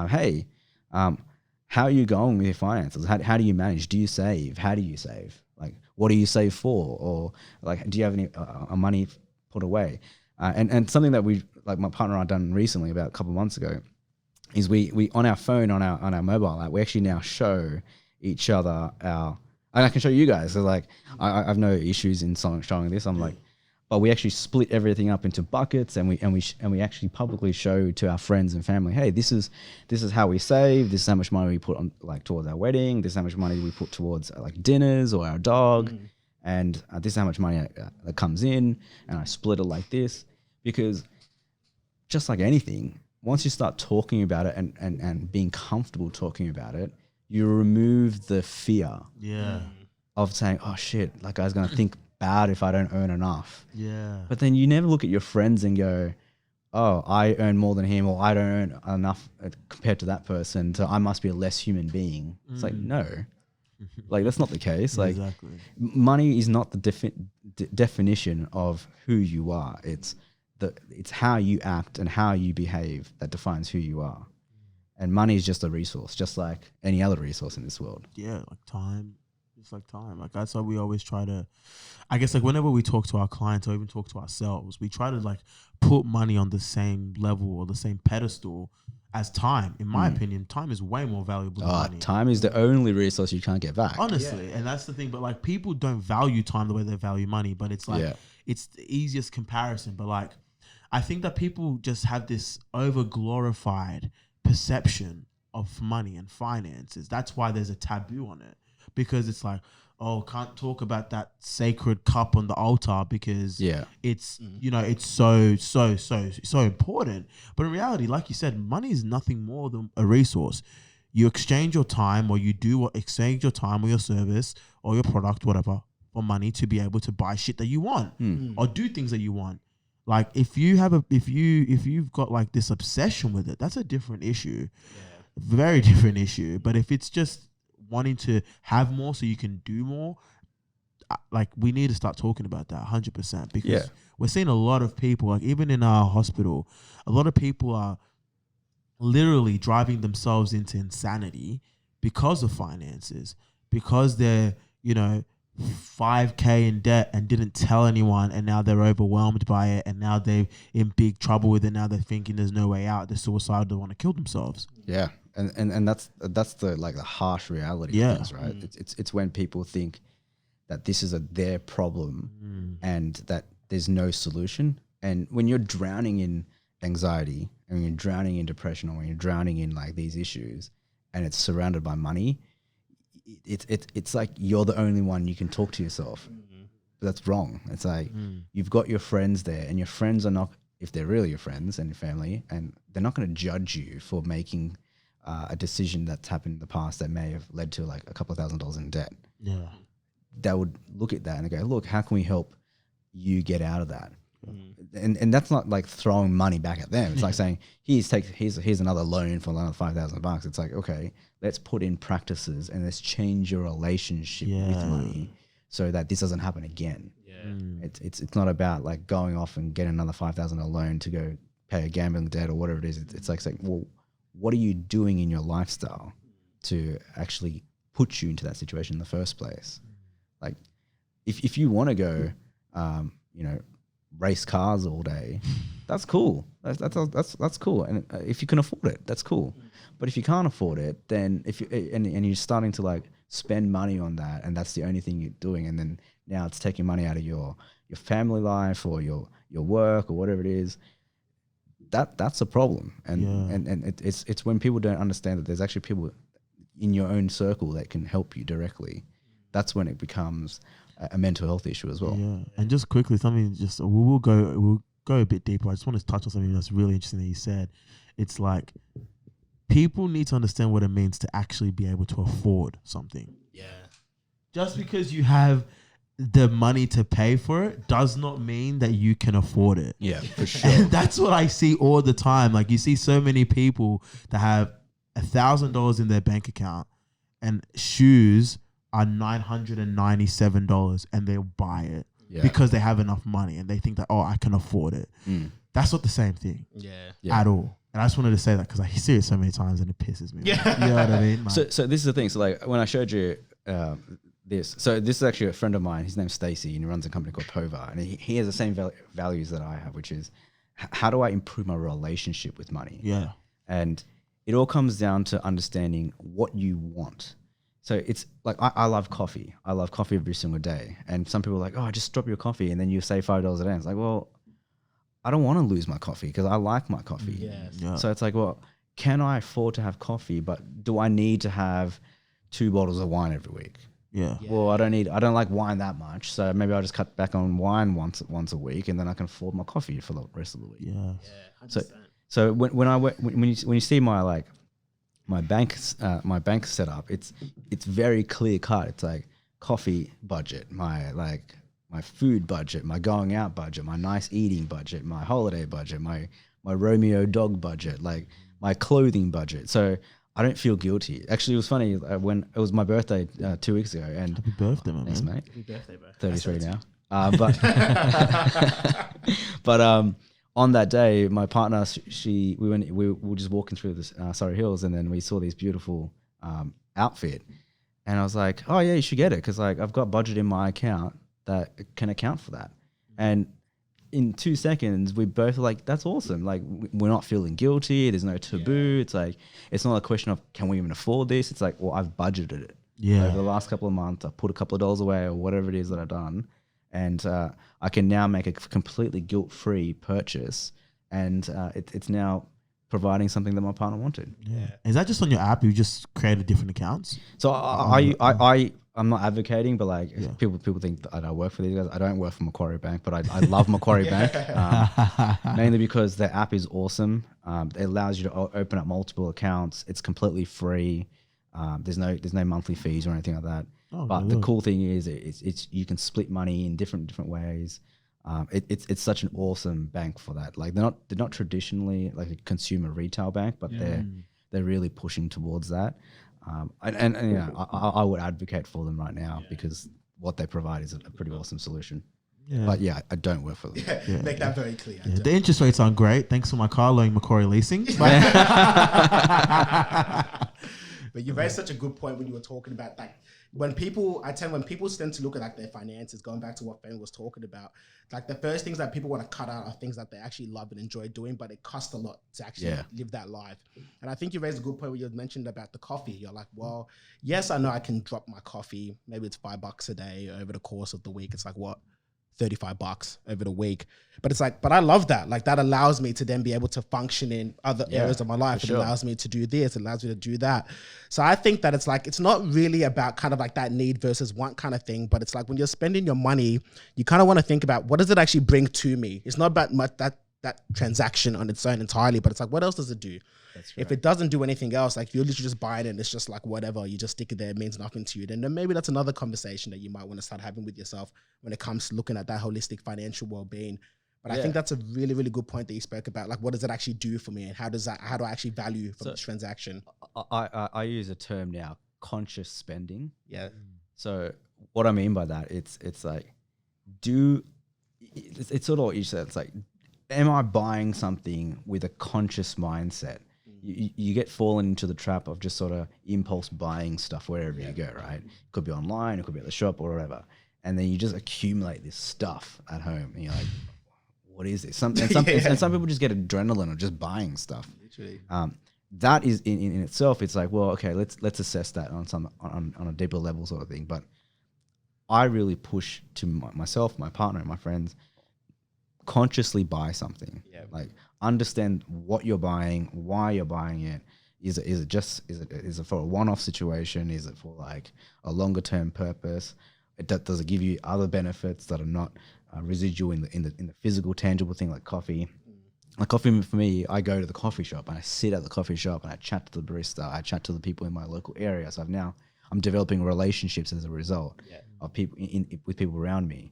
[SPEAKER 3] "Hey, how are you going with your finances? How do you manage? Do you save? How do you save? Like, what do you save for? Or like, do you have any money put away?" And something that like my partner and I done recently, about a couple of months ago, is we on our phone, on our mobile app, we actually now show each other and I can show you guys. So like, I have no issues in showing this. I'm like, but we actually split everything up into buckets, and we actually publicly show to our friends and family, "Hey, this is how we save. This is how much money we put on like towards our wedding. This is how much money we put towards like dinners or our dog, and this is how much money that comes in." And I split it like this, because just like anything, once you start talking about it and being comfortable talking about it, you remove the fear of saying, "Oh shit, that guy's going to think bad if I don't earn enough."
[SPEAKER 1] Yeah.
[SPEAKER 3] But then you never look at your friends and go, "Oh, I earn more than him," or "I don't earn enough compared to that person, so I must be a less human being." It's like, no, like that's not the case. Like,
[SPEAKER 1] exactly.
[SPEAKER 3] Money is not the definition of who you are. It's how you act and how you behave that defines who you are. And money is just a resource, just like any other resource in this world.
[SPEAKER 1] Yeah, like time. It's like time. Like that's why we always try to, I guess, like whenever we talk to our clients or even talk to ourselves, we try to like put money on the same level or the same pedestal as time. In my opinion, time is way more valuable than money.
[SPEAKER 3] Time is the only resource you can't get back.
[SPEAKER 1] Honestly, and that's the thing. But like, people don't value time the way they value money. But it's like, it's the easiest comparison. But like, I think that people just have this over glorified perception of money and finances. That's why there's a taboo on it, because it's like, oh, can't talk about that sacred cup on the altar because it's, you know, it's so important. But in reality, like you said, money is nothing more than a resource. You exchange your time, or you exchange your time or your service or your product, whatever, for money to be able to buy shit that you want or do things that you want. Like if you've got like this obsession with it, that's a different issue. Very different issue. But if it's just wanting to have more so you can do more, like we need to start talking about that 100%, because we're seeing a lot of people, like even in our hospital, a lot of people are literally driving themselves into insanity because of finances, because they're, you know, 5K in debt and didn't tell anyone, and now they're overwhelmed by it, and now they're in big trouble with it. Now they're thinking there's no way out. They're suicidal. They want to kill themselves.
[SPEAKER 3] Yeah. And that's the like the harsh reality of things, right? It's when people think that this is their problem and that there's no solution. And when you're drowning in anxiety, and when you're drowning in depression, or when you're drowning in like these issues, and it's surrounded by money, it's like you're the only one you can talk to yourself. But that's wrong. It's like you've got your friends there, and your friends are not, if they're really your friends and your family, and they're not going to judge you for making a decision that's happened in the past that may have led to like a couple of $1,000s in debt.
[SPEAKER 1] Yeah.
[SPEAKER 3] They would look at that and go, look, how can we help you get out of that? And that's not like throwing money back at them. It's like saying, here's another loan for another $5,000. It's like, okay, let's put in practices and let's change your relationship with money so that this doesn't happen again. It's not about like going off and getting another $5,000 loan to go pay a gambling debt or whatever it is. It's like saying, well, what are you doing in your lifestyle to actually put you into that situation in the first place? Like, if you want to go, you know, race cars all day, that's cool. That's cool. And if you can afford it, that's cool. But if you can't afford it, then and you're starting to like spend money on that, and that's the only thing you're doing, and then now it's taking money out of your family life or your work or whatever it is. That's a problem, and it's when people don't understand that there's actually people in your own circle that can help you directly. That's when it becomes a mental health issue as well.
[SPEAKER 1] Yeah, and just quickly, we'll go a bit deeper. I just want to touch on something that's really interesting that you said. It's like people need to understand what it means to actually be able to afford something.
[SPEAKER 2] Yeah.
[SPEAKER 1] Just because you have the money to pay for it does not mean that you can afford it.
[SPEAKER 3] Yeah, for sure.
[SPEAKER 1] And that's what I see all the time. Like you see so many people that have $1,000 in their bank account and shoes are $997 and they'll buy it because they have enough money and they think that, oh, I can afford it. That's not the same thing at all. And I just wanted to say that because I see it so many times and it pisses me off. You know what I mean? Like,
[SPEAKER 3] So this is the thing. So like when I showed you this, so this is actually a friend of mine. His name's Stacey, and he runs a company called Pova, and he has the same values that I have, which is how do I improve my relationship with money?
[SPEAKER 1] Yeah.
[SPEAKER 3] And it all comes down to understanding what you want. So it's like, I love coffee. I love coffee every single day. And some people are like, oh, just drop your coffee and then you save $5 a day. It's like, well, I don't want to lose my coffee because I like my coffee.
[SPEAKER 2] Yeah.
[SPEAKER 3] So it's like, well, can I afford to have coffee, but do I need to have 2 bottles of wine every week?
[SPEAKER 1] Yeah.
[SPEAKER 3] Well, I don't like wine that much. So maybe I'll just cut back on wine once a week and then I can afford my coffee for the rest of the week.
[SPEAKER 1] Yeah.
[SPEAKER 2] 100%.
[SPEAKER 3] So when you see my bank setup, it's very clear cut. It's like coffee budget, my food budget, my going out budget, my nice eating budget, my holiday budget, my Romeo dog budget, like my clothing budget. So I don't feel guilty. Actually, it was funny when it was my birthday 2 weeks ago. And
[SPEAKER 1] happy birthday, man.
[SPEAKER 3] Thanks, mate.
[SPEAKER 2] Happy birthday, bro.
[SPEAKER 3] 33 now. But on that day, my partner, we were just walking through the Surrey Hills, and then we saw this beautiful outfit, and I was like, oh yeah, you should get it because like I've got budget in my account that can account for that. And in 2 seconds, we both are like, that's awesome. Like we're not feeling guilty. There's no taboo. It's like, it's not a question of can we even afford this? It's like, well, I've budgeted it.
[SPEAKER 1] Yeah.
[SPEAKER 3] Over the last couple of months, I put a couple of dollars away or whatever it is that I've done. and I can now make a completely guilt-free purchase, and it's now providing something that my partner wanted.
[SPEAKER 1] Yeah. Is that just on your app? You just created different accounts?
[SPEAKER 3] So I'm not advocating, but like people think that I work for these guys. I don't work for Macquarie Bank, but I love Macquarie Bank, mainly because their app is awesome. It allows you to open up multiple accounts. It's completely free. There's no monthly fees or anything like that.
[SPEAKER 1] Oh,
[SPEAKER 3] but
[SPEAKER 1] good.
[SPEAKER 3] the cool thing is it's you can split money in different ways. It's such an awesome bank for that. Like they're not traditionally like a consumer retail bank, but they're really pushing towards that. And you know, I would advocate for them right now because what they provide is a pretty awesome solution.
[SPEAKER 1] Yeah.
[SPEAKER 3] But yeah, I don't work for them.
[SPEAKER 2] Make that very clear.
[SPEAKER 1] Yeah, the interest rates aren't great. Thanks for my car loan, Macquarie Leasing.
[SPEAKER 2] But you raised such a good point when you were talking about like when people tend to look at like their finances, going back to what Ben was talking about, like the first things that people want to cut out are things that they actually love and enjoy doing, but it costs a lot to actually live that life. And I think you raised a good point where you mentioned about the coffee. You're like, well, yes, I know I can drop my coffee. Maybe it's $5 a day over the course of the week. It's like what? $35 over the week. But it's like, but I love that. Like that allows me to then be able to function in other areas of my life. It allows me to do this. It allows me to do that. So I think that it's like, it's not really about kind of like that need versus want kind of thing, but it's like when you're spending your money, you kind of want to think about what does it actually bring to me? It's not about much that transaction on its own entirely, but it's like, what else does it do? That's right. If it doesn't do anything else, like if you're literally just buying it and it's just like whatever, you just stick it there, it means nothing to you, then maybe that's another conversation that you might want to start having with yourself when it comes to looking at that holistic financial well-being. But I think that's a really, really good point that you spoke about. Like, what does it actually do for me, and how do I actually value from this transaction?
[SPEAKER 3] I use a term now, conscious spending.
[SPEAKER 2] Yeah.
[SPEAKER 3] So what I mean by that, it's like, it's sort of what you said. It's like, am I buying something with a conscious mindset? You get fallen into the trap of just sort of impulse buying stuff wherever you go, right? It could be online, it could be at the shop or whatever. And then you just accumulate this stuff at home. And you're like, what is this? And some people just get adrenaline of just buying stuff.
[SPEAKER 2] Literally.
[SPEAKER 3] That is in itself, it's like, well, okay, let's assess that on a deeper level sort of thing. But I really push to myself, my partner, and my friends, consciously buy something. Like understand what you're buying, why you're buying it. Is it for a one-off situation? Is it for like a longer term purpose? Does it give you other benefits that are not residual in the physical tangible thing like coffee? Like coffee for me, I go to the coffee shop and I sit at the coffee shop and I chat to the barista. I chat to the people in my local area. So I'm developing relationships as a result of people with people around me.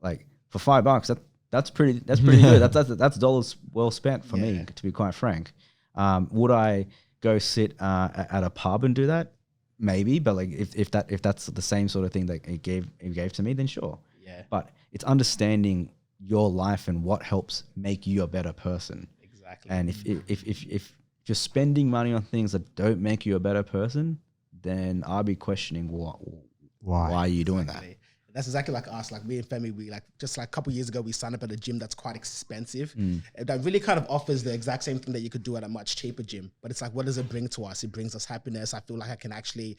[SPEAKER 3] Like for $5, that's pretty good. That's dollars well spent for me, to be quite frank. Would I go sit at a pub and do that? Maybe, but like if that's the same sort of thing that it gave to me, then sure. Yeah. But it's understanding your life and what helps make you a better person. Exactly. And if you're spending money on things that don't make you a better person, then I'll be questioning why are you doing that?
[SPEAKER 2] That's exactly like us. Like me and Femi, we like just like a couple years ago, we signed up at a gym that's quite expensive. That really kind of offers the exact same thing that you could do at a much cheaper gym. But it's like, what does it bring to us? It brings us happiness. I feel like I can actually,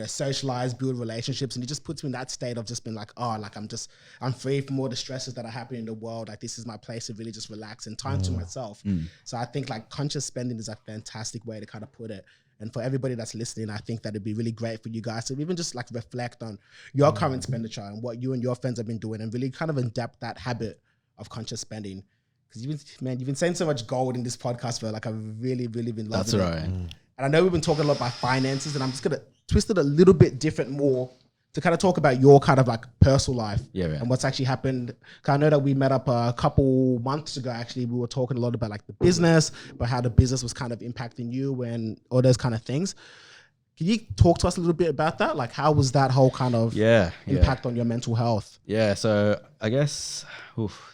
[SPEAKER 2] socialize, build relationships, and it just puts me in that state of just being like, oh, like I'm free from all the stresses that are happening in the world. Like this is my place to really just relax and time to myself. So I think like conscious spending is a fantastic way to kind of put it. And for everybody that's listening, I think that it'd be really great for you guys to even just like reflect on your current expenditure and what you and your friends have been doing and really kind of adapt that habit of conscious spending. Because you've been saying so much gold in this podcast, bro. Like I've really, really been loving it.
[SPEAKER 3] That's right.
[SPEAKER 2] And I know we've been talking a lot about finances, and I'm just going to twist it a little bit different more to kind of talk about your kind of like personal life and what's actually happened. Cause I know that we met up a couple months ago, actually, we were talking a lot about like the business, but how the business was kind of impacting you and all those kind of things. Can you talk to us a little bit about that? Like how was that whole kind of impact on your mental health?
[SPEAKER 3] Yeah. So I guess,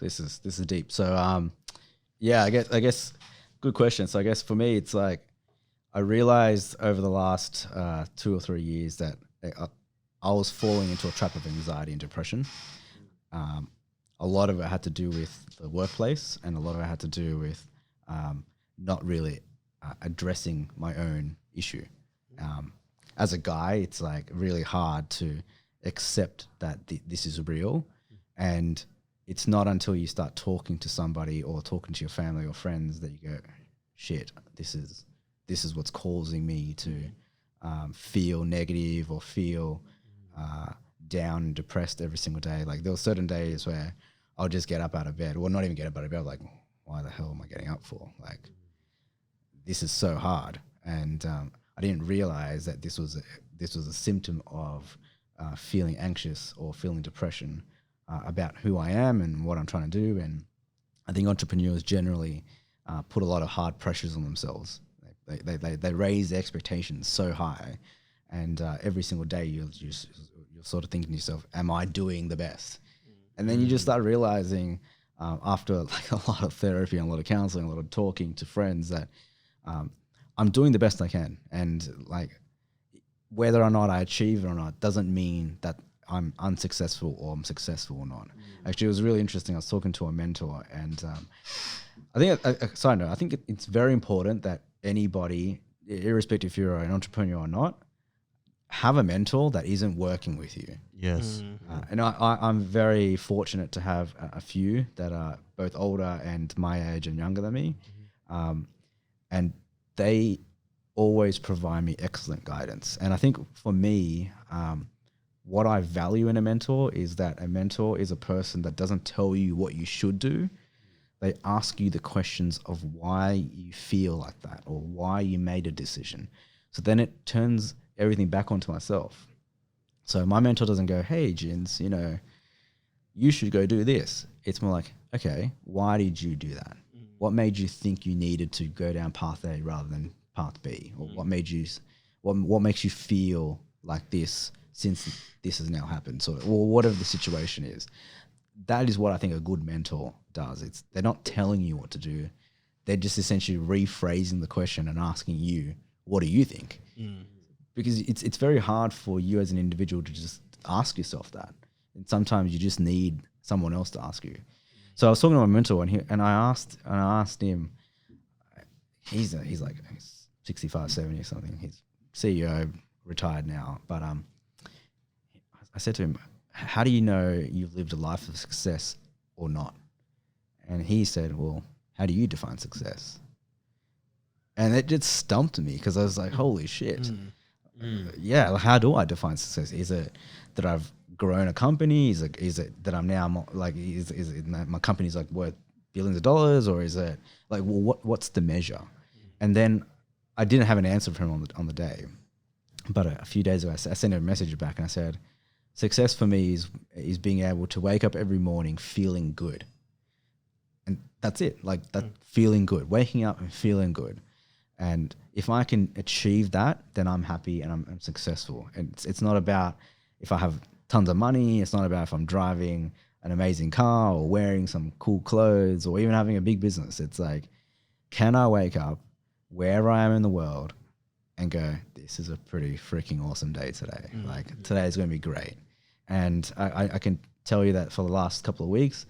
[SPEAKER 3] this is deep. So, I guess good question. So I guess for me, it's like, I realized over the last 2 or 3 years that I was falling into a trap of anxiety and depression. A lot of it had to do with the workplace, and a lot of it had to do with not really addressing my own issue. As a guy, it's like really hard to accept that this is real And it's not until you start talking to somebody or talking to your family or friends that you go, shit, this is what's causing me to feel negative or feel down and depressed every single day. Like there were certain days where I'll just get up out of bed. Well, not even get up out of bed. Like, why the hell am I getting up for? Like, this is so hard. And I didn't realize that this was a symptom of feeling anxious or feeling depression about who I am and what I'm trying to do. And I think entrepreneurs generally put a lot of hard pressures on themselves. They raise their expectations so high, and every single day you're sort of thinking to yourself, am I doing the best? And then you just start realizing after like a lot of therapy and a lot of counseling, a lot of talking to friends that I'm doing the best I can. And like whether or not I achieve it or not doesn't mean that I'm unsuccessful or I'm successful or not. Actually, it was really interesting. I was talking to a mentor, and I think a side note, I think it's very important that anybody, irrespective if you're an entrepreneur or not, have a mentor that isn't working with you.
[SPEAKER 1] Yes.
[SPEAKER 3] And I'm very fortunate to have a few that are both older and my age and younger than me. And they always provide me excellent guidance. And I think for me, what I value in a mentor is that a mentor is a person that doesn't tell you what you should do. They ask you the questions of why you feel like that or why you made a decision. So then it turns everything back onto myself. So my mentor doesn't go, hey, Jins, you should go do this. It's more like, okay, why did you do that? What made you think you needed to go down path A rather than path B? Or what makes you feel like this since this has now happened? Or whatever the situation is. That is what I think a good mentor does. They're not telling you what to do. They're just essentially rephrasing the question and asking you, what do you think? Because it's very hard for you as an individual to just ask yourself that. And sometimes you just need someone else to ask you. So I was talking to my mentor and I asked him, he's like 65, 70 or something. He's CEO, retired now. But I said to him, how do you know you've lived a life of success or not? And he said, well, how do you define success? And it just stumped me because I was like, holy shit. Yeah, like, how do I define success? Is it that I've grown a company? Is it that I'm now like, is it my company's like worth billions of dollars? Or is it like, well, what's the measure? And then I didn't have an answer for him on the day. But a few days ago, I sent him a message back and I said, success for me is being able to wake up every morning feeling good. And that's it, like that feeling good, waking up and feeling good. And if I can achieve that, then I'm happy and I'm successful. And it's not about if I have tons of money. It's not about if I'm driving an amazing car or wearing some cool clothes or even having a big business. It's like, can I wake up wherever I am in the world and go, this is a pretty freaking awesome day today. Like today is going to be great. And I can tell you that for the last couple of weeks,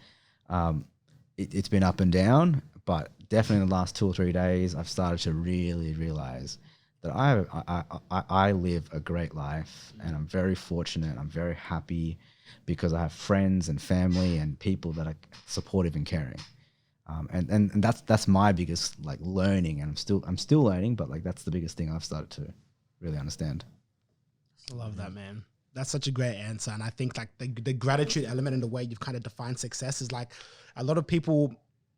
[SPEAKER 3] it's been up and down, but definitely in the last 2 or 3 days, I've started to really realize that I live a great life and I'm very fortunate. I'm very happy because I have friends and family and people that are supportive and caring. And that's my biggest like learning, and I'm still learning, but like that's the biggest thing I've started to really understand.
[SPEAKER 2] I love that, man. That's such a great answer. And I think like the gratitude element and the way you've kind of defined success is like a lot of people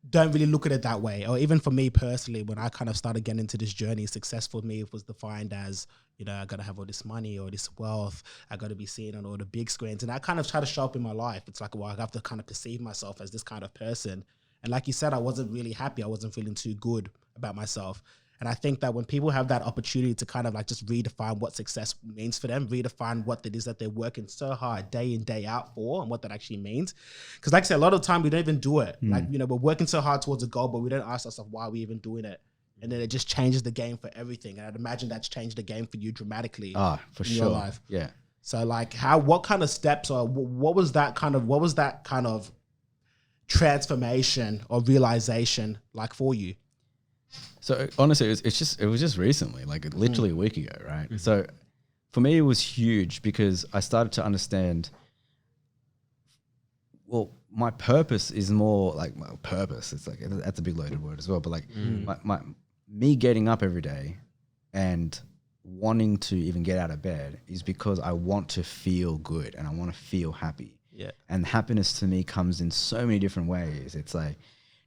[SPEAKER 2] don't really look at it that way. Or even for me personally, when I kind of started getting into this journey, success for me was defined as, I got to have all this money or this wealth. I got to be seen on all the big screens. And I kind of try to show up in my life. It's like, well, I have to kind of perceive myself as this kind of person. And like you said, I wasn't really happy. I wasn't feeling too good about myself. And I think that when people have that opportunity to kind of like just redefine what success means for them, redefine what it is that they're working so hard day in, day out for, and what that actually means. Because like I said, a lot of the time we don't even do it. Like, we're working so hard towards a goal, but we don't ask ourselves why we're even doing it. And then it just changes the game for everything. And I'd imagine that's changed the game for you dramatically.
[SPEAKER 3] For sure.
[SPEAKER 2] Your life.
[SPEAKER 3] Yeah.
[SPEAKER 2] So like what kind of steps or what was that kind of transformation or realization like for you?
[SPEAKER 3] So honestly, it was just recently, like literally a week ago, right? Mm-hmm. So for me, it was huge because I started to understand well, my purpose is more like my purpose. It's like that's a big loaded word as well. But like me getting up every day and wanting to even get out of bed is because I want to feel good and I want to feel happy.
[SPEAKER 2] Yeah.
[SPEAKER 3] And happiness to me comes in so many different ways. It's like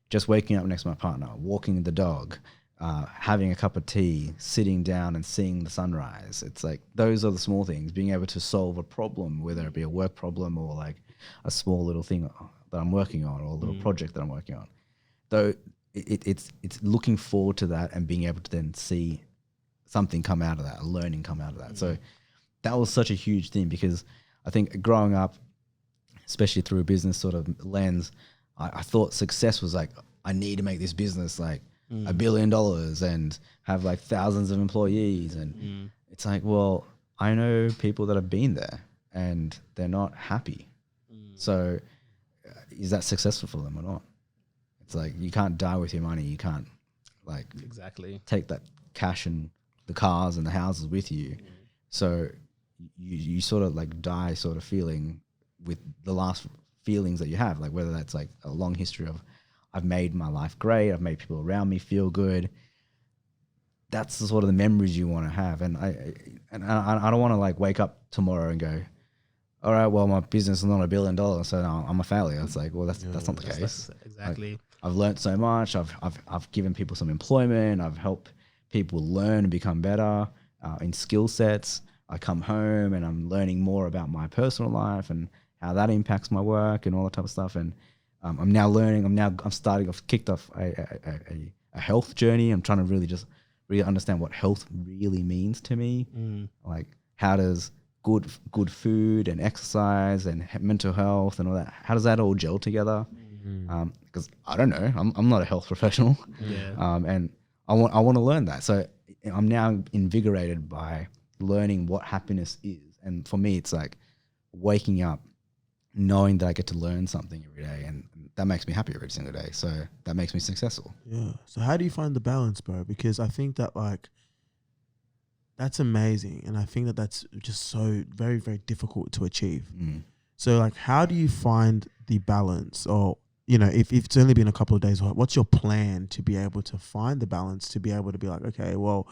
[SPEAKER 3] just waking up next to my partner, walking the dog, having a cup of tea, sitting down and seeing the sunrise. It's like those are the small things. Being able to solve a problem, whether it be a work problem or like a small little thing that I'm working on or a little project that I'm working on. Though it's looking forward to that and being able to then see something come out of that, a learning come out of that. So that was such a huge thing because I think growing up, especially through a business sort of lens, I thought success was like, I need to make this business like $1 billion and have like thousands of employees. And it's like, well, I know people that have been there and they're not happy. So is that successful for them or not? It's like, you can't die with your money. You can't like take that cash and the cars and the houses with you. So you sort of like die sort of feeling with the last feelings that you have, like whether that's like a long history of I've made my life great, I've made people around me feel good. That's the sort of the memories you want to have. And I don't want to like wake up tomorrow and go, all right, well, my business is not $1 billion, so now I'm a failure. It's like, well, that's not the case.
[SPEAKER 2] Exactly.
[SPEAKER 3] Like, I've learned so much. I've given people some employment. I've helped people learn and become better in skill sets. I come home and I'm learning more about my personal life and how that impacts my work and all that type of stuff. And I'm now learning. I've kicked off a health journey. I'm trying to really understand what health really means to me. Like, how does good food and exercise and mental health and all that, how does that all gel together? Because I don't know, I'm not a health professional. And I want to learn that. So I'm now invigorated by learning what happiness is. And for me, it's like waking up knowing that I get to learn something every day, and that makes me happy every single day. So that makes me successful.
[SPEAKER 1] Yeah. So how do you find the balance, bro? Because I think that like that's amazing, and I think that that's just so very, very difficult to achieve. So like, how do you find the balance? Or, you know, if it's only been a couple of days, what's your plan to be able to find the balance, to be able to be like, okay, well,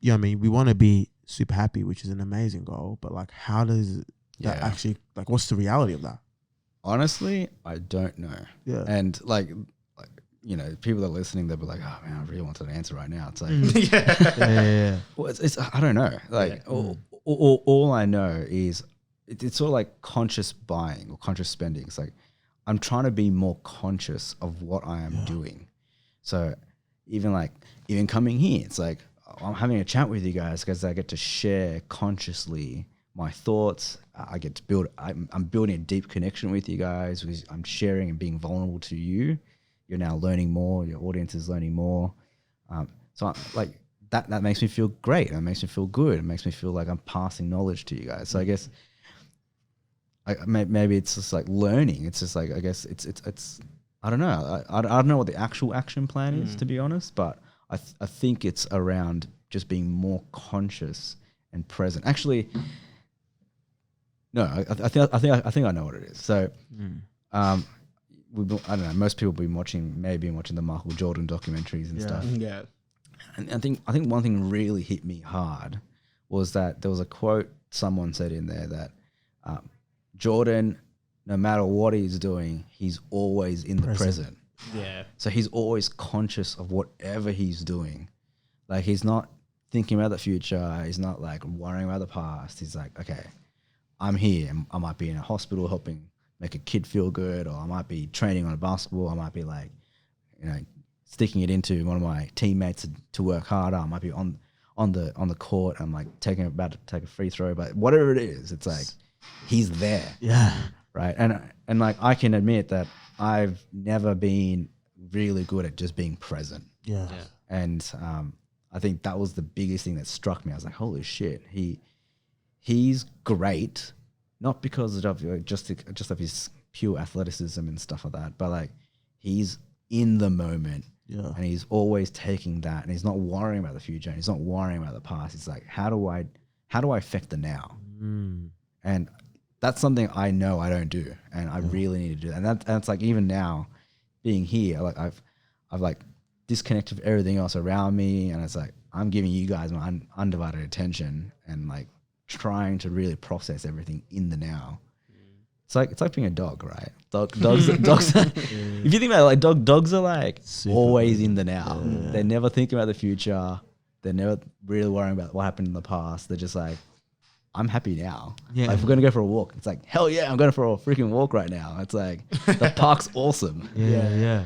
[SPEAKER 1] you know what I mean, we want to be super happy, which is an amazing goal, but like, how does that actually, like, what's the reality of that?
[SPEAKER 3] Honestly, I don't know.
[SPEAKER 1] Yeah.
[SPEAKER 3] And like, you know, people that are listening, they'll be like, oh man, I really wanted an answer right now. It's like,
[SPEAKER 1] yeah.
[SPEAKER 3] Well, it's I don't know. Like, all I know is it's sort of like conscious buying or conscious spending. It's like, I'm trying to be more conscious of what I am doing. So even coming here, it's like, I'm having a chat with you guys because I get to share consciously my thoughts. I get to I'm building a deep connection with you guys because I'm sharing and being vulnerable to you. You're now learning more. Your audience is learning more. So like that makes me feel great. It makes me feel good. It makes me feel like I'm passing knowledge to you guys. So I guess maybe it's just like learning. It's just like, I guess it's I don't know. I don't know what the actual action plan is, to be honest, but I think it's around just being more conscious and present. Actually, no, I think I know what it is. So, I don't know. Most people been watching the Michael Jordan documentaries and stuff.
[SPEAKER 2] Yeah.
[SPEAKER 3] And I think one thing really hit me hard was that there was a quote someone said in there that Jordan, no matter what he's doing, he's always in the present.
[SPEAKER 2] Yeah.
[SPEAKER 3] So he's always conscious of whatever he's doing. Like, he's not thinking about the future. He's not like worrying about the past. He's like, okay, I'm here. I might be in a hospital helping make a kid feel good, or I might be training on a basketball. I might be like, you know, sticking it into one of my teammates to work harder. I might be on the court. I'm like about to take a free throw, but whatever it is, it's like he's there.
[SPEAKER 1] Yeah.
[SPEAKER 3] Right. And like, I can admit that I've never been really good at just being present.
[SPEAKER 1] Yeah.
[SPEAKER 3] And I think that was the biggest thing that struck me. I was like, holy shit, he's great, not because of just of his pure athleticism and stuff like that, but like, he's in the moment.
[SPEAKER 1] Yeah.
[SPEAKER 3] And he's always taking that, and he's not worrying about the future, and he's not worrying about the past. It's like, how do I affect the now? And that's something I know I don't do, and I really need to do that. And that's like, even now being here, like I've like disconnected from everything else around me, and it's like I'm giving you guys my undivided attention and like trying to really process everything in the now. It's like being a dog, right? Dogs. If you think about it, like dogs are like always in the now. Yeah. They never think about the future. They're never really worrying about what happened in the past. They're just like, I'm happy now. Yeah. Like, if we're gonna go for a walk, it's like, hell yeah, I'm going for a freaking walk right now. It's like the park's awesome.
[SPEAKER 1] Yeah.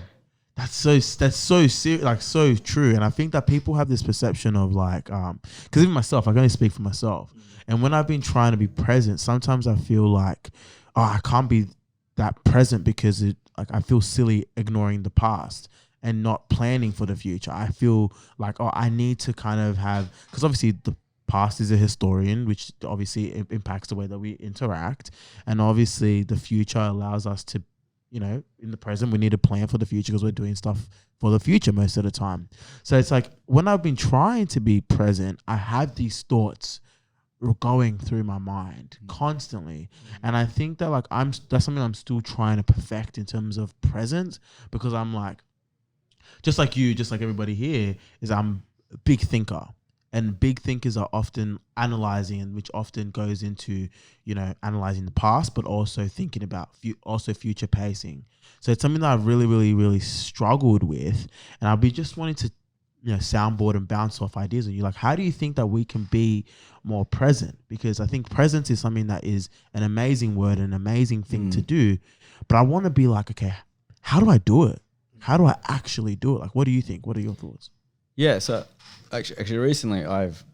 [SPEAKER 1] That's so serious, like so true. And I think that people have this perception of like, because even myself, I can only speak for myself. And when I've been trying to be present, sometimes I feel like, I can't be that present because I feel silly ignoring the past and not planning for the future. I feel like, I need to kind of have, because obviously the past is a historian, which obviously impacts the way that we interact. And obviously the future allows us to, in the present, we need to plan for the future because we're doing stuff for the future most of the time. So it's like when I've been trying to be present, I have these thoughts going through my mind constantly. And I think that like that's something I'm still trying to perfect in terms of presence, because I'm like, just like you, just like everybody here, is I'm a big thinker. And big thinkers are often analyzing, and which often goes into, analyzing the past, but also thinking about future pacing. So it's something that I've really, really, really struggled with. And I'll be just wanting to, soundboard and bounce off ideas on you. Like, how do you think that we can be more present? Because I think presence is something that is an amazing word, an amazing thing to do. But I want to be like, okay, how do I do it? How do I actually do it? Like, what do you think? What are your thoughts?
[SPEAKER 3] Yeah, so actually recently I've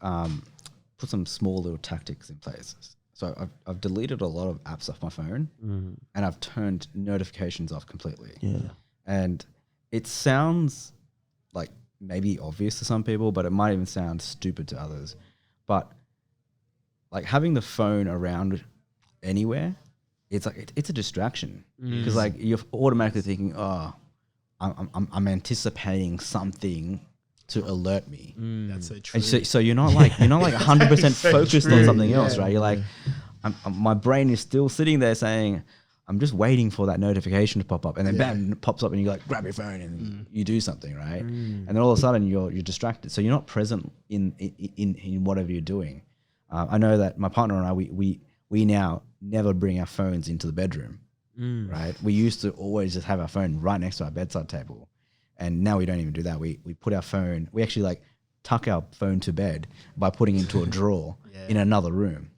[SPEAKER 3] put some small little tactics in place. So I've deleted a lot of apps off my phone, and I've turned notifications off completely.
[SPEAKER 1] Yeah.
[SPEAKER 3] And it sounds like maybe obvious to some people, but it might even sound stupid to others. But like having the phone around anywhere, it's like it's a distraction, because like you're automatically thinking, I'm anticipating something to alert me.
[SPEAKER 2] That's so true.
[SPEAKER 3] And so you're not like 100% so focused on something else, right? You're like, my brain is still sitting there saying, I'm just waiting for that notification to pop up, and then bam, it pops up, and you like grab your phone and you do something, right? And then all of a sudden you're distracted, so you're not present in whatever you're doing. I know that my partner and I, we now never bring our phones into the bedroom, right? We used to always just have our phone right next to our bedside table, and now we don't even do that. We put our phone, we actually like tuck our phone to bed by putting it into a drawer in another room.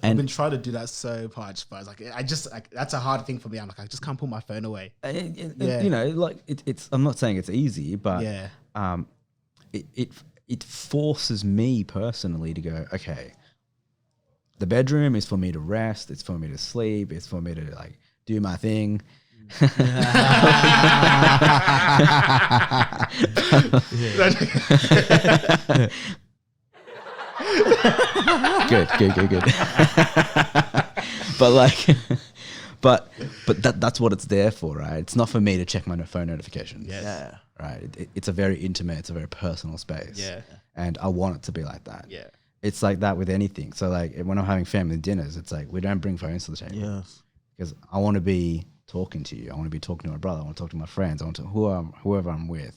[SPEAKER 2] I've been trying to do that so much, but it's like that's a hard thing for me. I'm like, I just can't pull my phone away.
[SPEAKER 3] It's. I'm not saying it's easy, but it forces me personally to go, okay, the bedroom is for me to rest. It's for me to sleep. It's for me to like do my thing. Good. but that's what it's there for, right? It's not for me to check my phone notifications.
[SPEAKER 2] Yeah.
[SPEAKER 3] Right. It's a very intimate, it's a very personal space.
[SPEAKER 2] Yeah.
[SPEAKER 3] And I want it to be like that.
[SPEAKER 2] Yeah.
[SPEAKER 3] It's like that with anything. So like when I'm having family dinners, it's like we don't bring phones to the table.
[SPEAKER 1] Yes.
[SPEAKER 3] Because I want to be talking to you. I want to be talking to my brother. I want to talk to my friends. I want to whoever I'm with.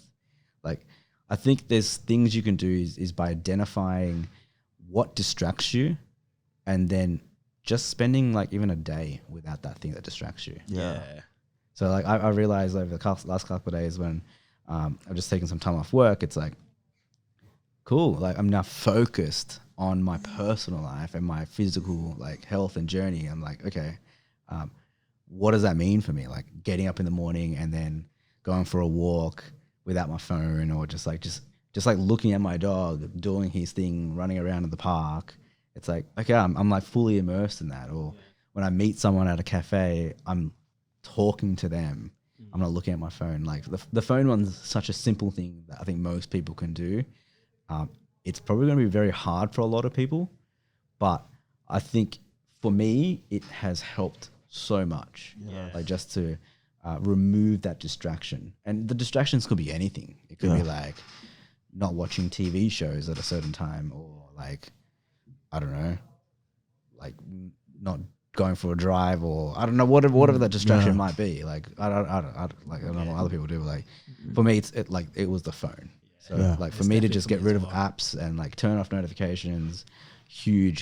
[SPEAKER 3] Like, I think there's things you can do is by identifying what distracts you, and then just spending like even a day without that thing that distracts you.
[SPEAKER 1] Yeah.
[SPEAKER 3] So like I realized over the last couple of days when I've just taken some time off work, it's like, cool. Like I'm now focused on my personal life and my physical like health and journey. I'm like, okay, what does that mean for me? Like getting up in the morning and then going for a walk without my phone, or just like looking at my dog doing his thing, running around in the park. It's like, okay, I'm like fully immersed in that. Or when I meet someone at a cafe, I'm talking to them. I'm not looking at my phone. Like the phone one's such a simple thing that I think most people can do. It's probably going to be very hard for a lot of people, but I think for me, it has helped so much. Like just to remove that distraction. And the distractions could be anything. It could be like not watching TV shows at a certain time, or like, I don't know, like not going for a drive, or I don't know, whatever that distraction might be. Like I don't know what other people do. Like for me, it was the phone. So like for me to just get rid of apps and like turn off notifications, huge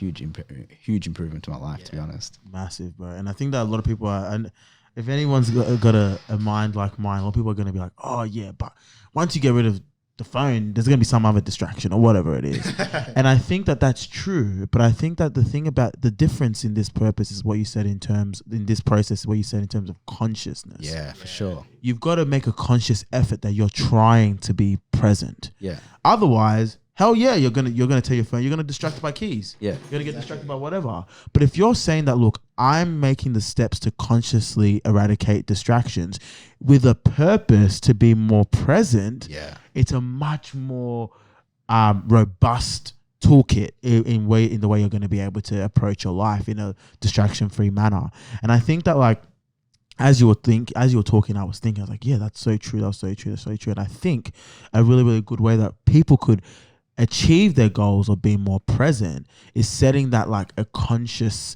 [SPEAKER 3] improvement to my life, to be honest.
[SPEAKER 1] Massive, bro. And I think that a lot of people are, and if anyone's got a mind like mine, a lot of people are going to be like, oh yeah, but once you get rid of the phone, there's going to be some other distraction or whatever it is. And I think that that's true, but I think that the thing about the difference in this purpose is what you said in this process, what you said in terms of consciousness.
[SPEAKER 3] Yeah, for sure.
[SPEAKER 1] You've got to make a conscious effort that you're trying to be present.
[SPEAKER 3] Yeah.
[SPEAKER 1] Otherwise, hell yeah, you're gonna tell your phone, you're gonna distract by keys.
[SPEAKER 3] Yeah.
[SPEAKER 1] You're gonna get distracted by whatever. But if you're saying that, look, I'm making the steps to consciously eradicate distractions with a purpose to be more present, it's a much more robust toolkit in the way you're going to be able to approach your life in a distraction-free manner. And I think that, like, as you were talking, I was thinking, I was like, yeah, that's so true. That's so true. That's so true. And I think a really, really good way that people could achieve their goals of being more present is setting that, like, a conscious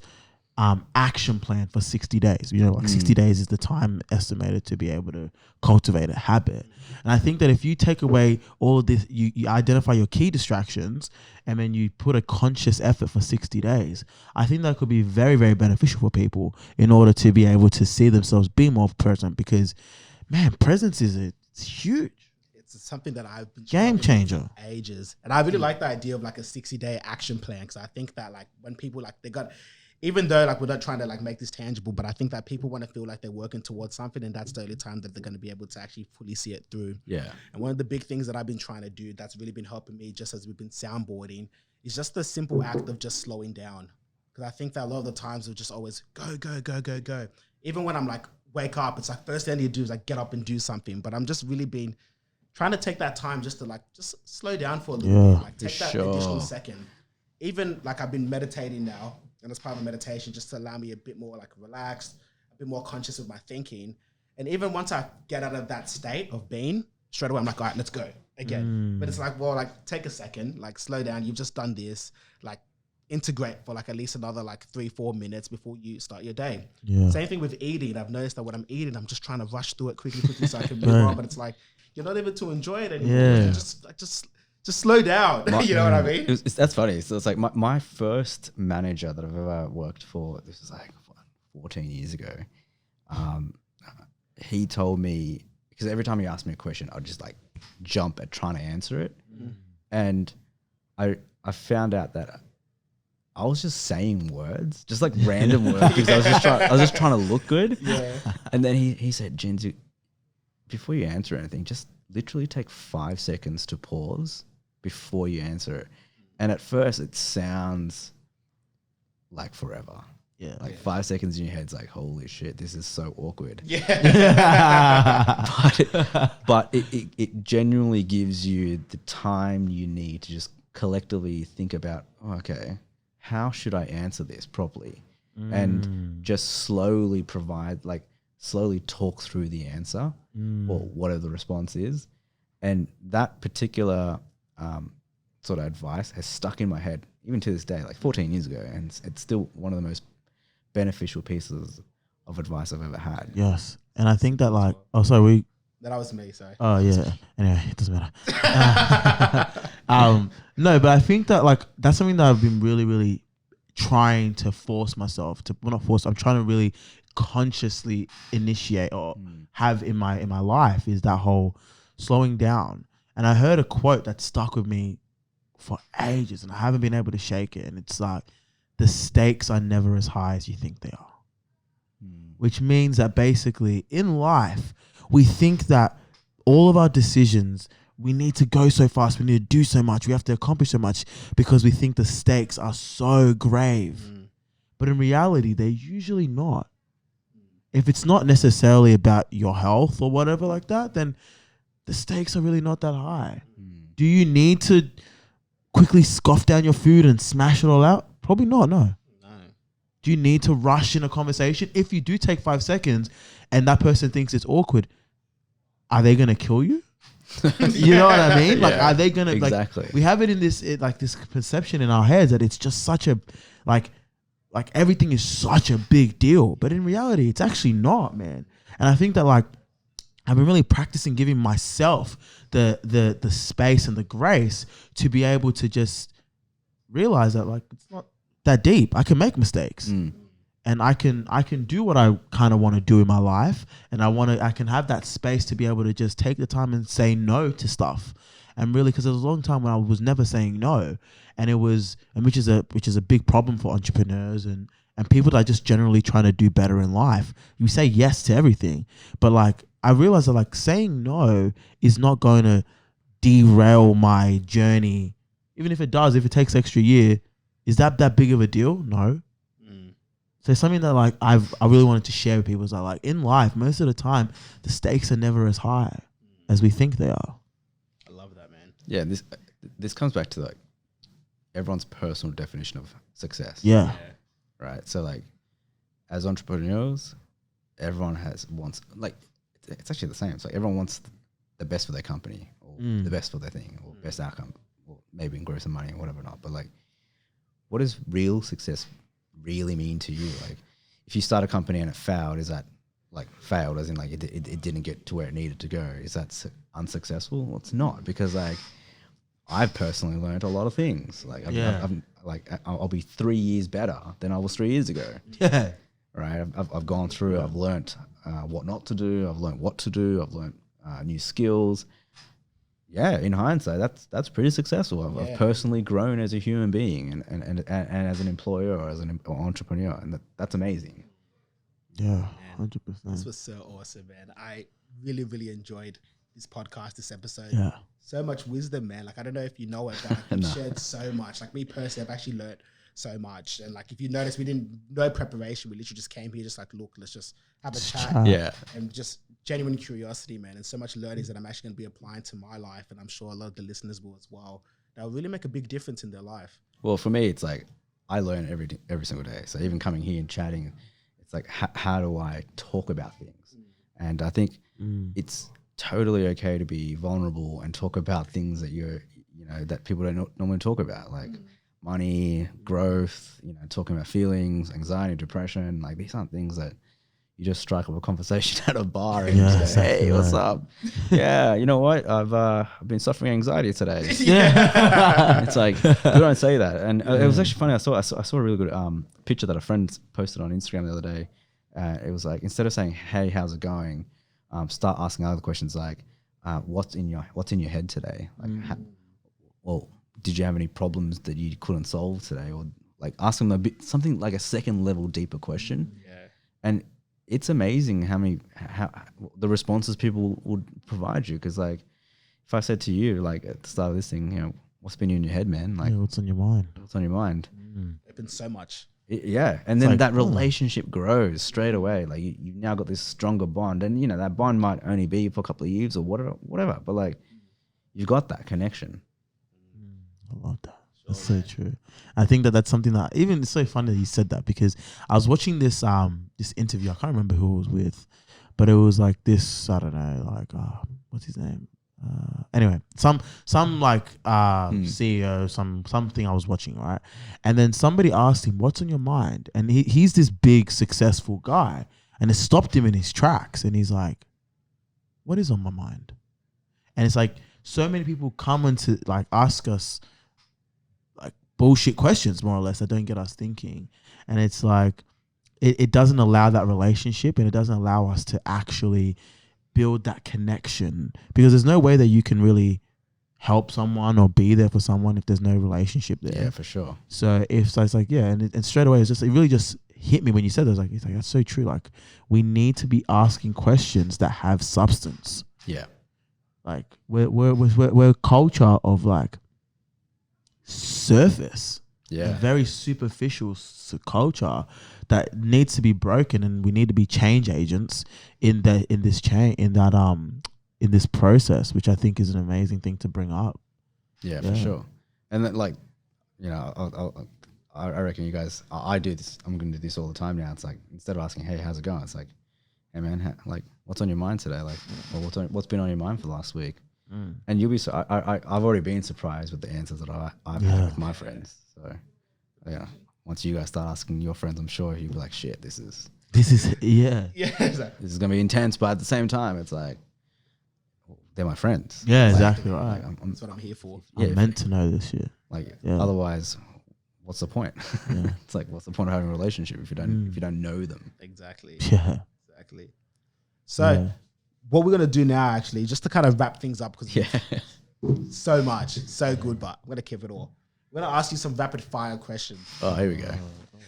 [SPEAKER 1] action plan for 60 days. 60 days is the time estimated to be able to cultivate a habit. And I think that if you take away all of this, you identify your key distractions and then you put a conscious effort for 60 days, I think that could be very, very beneficial for people in order to be able to see themselves being more present, because, man, presence it's huge.
[SPEAKER 2] It's something that I've been
[SPEAKER 1] game changer
[SPEAKER 2] for ages. And I really like the idea of like a 60-day action plan, because I think that, like, when people, like, even though, like, we're not trying to, like, make this tangible, but I think that people want to feel like they're working towards something, and that's the only time that they're going to be able to actually fully see it through.
[SPEAKER 3] Yeah.
[SPEAKER 2] And one of the big things that I've been trying to do that's really been helping me, just as we've been soundboarding, is just the simple act of just slowing down. Because I think that a lot of the times we're just always go, go, go, go, go. Even when I'm like, wake up, it's like first thing you do is like get up and do something. But I'm just really been trying to take that time just to, like, just slow down for a little bit. Like, take that additional second. Even, like, I've been meditating now, and as part of meditation, just to allow me a bit more, like, relaxed, a bit more conscious of my thinking. And even once I get out of that state of being, straight away I'm like, all right, let's go again. But it's like, well, like, take a second, like, slow down. You've just done this, like, integrate for, like, at least another, like, 3-4 minutes before you start your day. Yeah. Same thing with eating. I've noticed that when I'm eating, I'm just trying to rush through it quickly so I can move on. But it's like, you're not able to enjoy it anymore. Yeah. Just slow down. You know what I mean?
[SPEAKER 3] That's funny. So it's like my first manager that I've ever worked for, this is like 14 years ago. He told me, because every time he asked me a question, I'd just, like, jump at trying to answer it. And I found out that I was just saying words, just like random words, because I was just trying to look good. Yeah. And then he said, Jins, before you answer anything, just literally take 5 seconds to pause before you answer it. And at first it sounds like forever. Yeah. Like 5 seconds in your head's like, holy shit, this is so awkward. Yeah. but it genuinely gives you the time you need to just collectively think about, okay, how should I answer this properly? And just slowly slowly talk through the answer or whatever the response is. And that particular sort of advice has stuck in my head even to this day, like 14 years ago. And it's still one of the most beneficial pieces of advice I've ever had.
[SPEAKER 1] Yes. And I think that, like,
[SPEAKER 2] that was me, sorry.
[SPEAKER 1] Oh, yeah. Anyway, it doesn't matter. No, but I think that, like, that's something that I've been really, really trying to force myself to, well, not force, I'm trying to really consciously initiate or have in my life, is that whole slowing down. And I heard a quote that stuck with me for ages and I haven't been able to shake it. And it's like, the stakes are never as high as you think they are. Which means that basically in life, we think that all of our decisions, we need to go so fast, we need to do so much, we have to accomplish so much because we think the stakes are so grave. But in reality, they're usually not. If it's not necessarily about your health or whatever like that, then the stakes are really not that high. Do you need to quickly scoff down your food and smash it all out? Probably not, no. Do you need to rush in a conversation? If you do take 5 seconds and that person thinks it's awkward, are they going to kill you? You know what I mean? Like, are they going to,
[SPEAKER 3] exactly.
[SPEAKER 1] Like, we have it in this, this perception in our heads that it's just such a, like, like everything is such a big deal, but in reality, it's actually not, man. And I think that like I've been really practicing giving myself the space and the grace to be able to just realize that like it's not that deep. I can make mistakes. And I can do what I kind of want to do in my life, and I can have that space to be able to just take the time and say no to stuff. And really, because there was a long time when I was never saying no, and which is a big problem for entrepreneurs and people that are just generally trying to do better in life. You say yes to everything, but like I realized that like saying no is not going to derail my journey, even if it does. If it takes extra year, is that big of a deal? No. So something that like I really wanted to share with people is that like in life, most of the time, the stakes are never as high as we think they are.
[SPEAKER 2] I love that, man.
[SPEAKER 3] Yeah, this comes back to like everyone's personal definition of success.
[SPEAKER 1] Yeah.
[SPEAKER 3] Right. So like as entrepreneurs, everyone wants like it's actually the same. So like everyone wants the best for their company or the best for their thing or best outcome or maybe in grow some money or whatever not. But like, what does real success really mean to you? Like if you start a company and it failed, is that like failed as in like it didn't get to where it needed to go? Is that unsuccessful? Well, it's not, because like I've personally learned a lot of things. Like I'll be 3 years better than I was 3 years ago.
[SPEAKER 1] Yeah.
[SPEAKER 3] Right. I've gone through. I've learned what not to do. I've learned what to do. I've learned new skills. Yeah, in hindsight, that's pretty successful. I've personally grown as a human being and as an employer or as an entrepreneur, and that's amazing.
[SPEAKER 1] Yeah, 100%.
[SPEAKER 2] This was so awesome, man. I really, really enjoyed this podcast, this episode.
[SPEAKER 1] Yeah.
[SPEAKER 2] So much wisdom, man. Like, I don't know if you know it, but like, you shared so much. Like me personally, I've actually learned so much. And like, if you notice, we didn't, no preparation. We literally just came here, just like, look, let's just have a chat.
[SPEAKER 3] Yeah.
[SPEAKER 2] And just genuine curiosity, man. And so much learnings that I'm actually going to be applying to my life. And I'm sure a lot of the listeners will as well. That will really make a big difference in their life.
[SPEAKER 3] Well, for me, it's like I learn every single day. So even coming here and chatting, it's like, how do I talk about things? And I think it's totally okay to be vulnerable and talk about things that that people don't normally talk about, like money, growth, talking about feelings, anxiety, depression. Like these aren't things that you just strike up a conversation at a bar and say, hey, what's up? Yeah, you know what? I've been suffering anxiety today. Yeah. It's like, we don't say that. And it was actually funny. I saw a really good picture that a friend posted on Instagram the other day. It was like, instead of saying, hey, how's it going? Start asking other questions like, what's in your head today? Like, well, did you have any problems that you couldn't solve today? Or like ask them something like a second level deeper question. Yeah. And it's amazing how the responses people would provide you. Because like, if I said to you like at the start of this thing, what's been in your head, man? Like,
[SPEAKER 1] what's on your mind?
[SPEAKER 3] What's on your mind?
[SPEAKER 2] It's been so much.
[SPEAKER 3] Yeah, and then like, that relationship grows straight away. Like you've now got this stronger bond, and that bond might only be for a couple of years or whatever. But like, you've got that connection.
[SPEAKER 1] I love that. That's so true. I think that's something that even it's so funny that you said that, because I was watching this interview. I can't remember who it was with, but it was like this. I don't know, like what's his name? Anyway, some like CEO, something I was watching, right? And then somebody asked him, "What's on your mind?" And he's this big successful guy, and it stopped him in his tracks. And he's like, "What is on my mind?" And it's like so many people come into like ask us like bullshit questions, more or less, that don't get us thinking. And it's like it doesn't allow that relationship, and it doesn't allow us to actually build that connection, because there's no way that you can really help someone or be there for someone if there's no relationship there.
[SPEAKER 3] Yeah, for sure.
[SPEAKER 1] So it's like, yeah, and straight away it really just hit me when you said that. It's like that's so true. Like we need to be asking questions that have substance.
[SPEAKER 3] Yeah.
[SPEAKER 1] Like we're a culture of like surface.
[SPEAKER 3] Yeah.
[SPEAKER 1] Very superficial culture that needs to be broken, and we need to be change agents in this process, which I think is an amazing thing to bring up.
[SPEAKER 3] Yeah, for sure. And then like, I reckon you guys, I do this. I'm going to do this all the time now. It's like, instead of asking, hey, how's it going? It's like, hey man, like what's on your mind today? Like, or what's been on your mind for the last week? And you'll be I've already been surprised with the answers that I've had with my friends. So yeah, once you guys start asking your friends, I'm sure you'll be like, shit, this is
[SPEAKER 2] Yeah, exactly.
[SPEAKER 3] this is gonna be intense, but at the same time, it's like they're my friends.
[SPEAKER 1] Yeah, exactly right.
[SPEAKER 3] Like,
[SPEAKER 2] That's what I'm here for.
[SPEAKER 3] yeah,
[SPEAKER 1] I'm meant to know this shit.
[SPEAKER 3] like
[SPEAKER 1] Yeah.
[SPEAKER 3] otherwise, what's the point?
[SPEAKER 1] Yeah.
[SPEAKER 3] It's like, what's the point of having a relationship if you don't know them?
[SPEAKER 2] Exactly.
[SPEAKER 1] Yeah.
[SPEAKER 2] Exactly. So,
[SPEAKER 1] Yeah.
[SPEAKER 2] what we're gonna do now, actually, just to kind of wrap things up, because
[SPEAKER 3] Yeah.
[SPEAKER 2] so much, so good, but I'm gonna keep it all. We're gonna ask you some rapid fire questions.
[SPEAKER 3] Oh, here we go.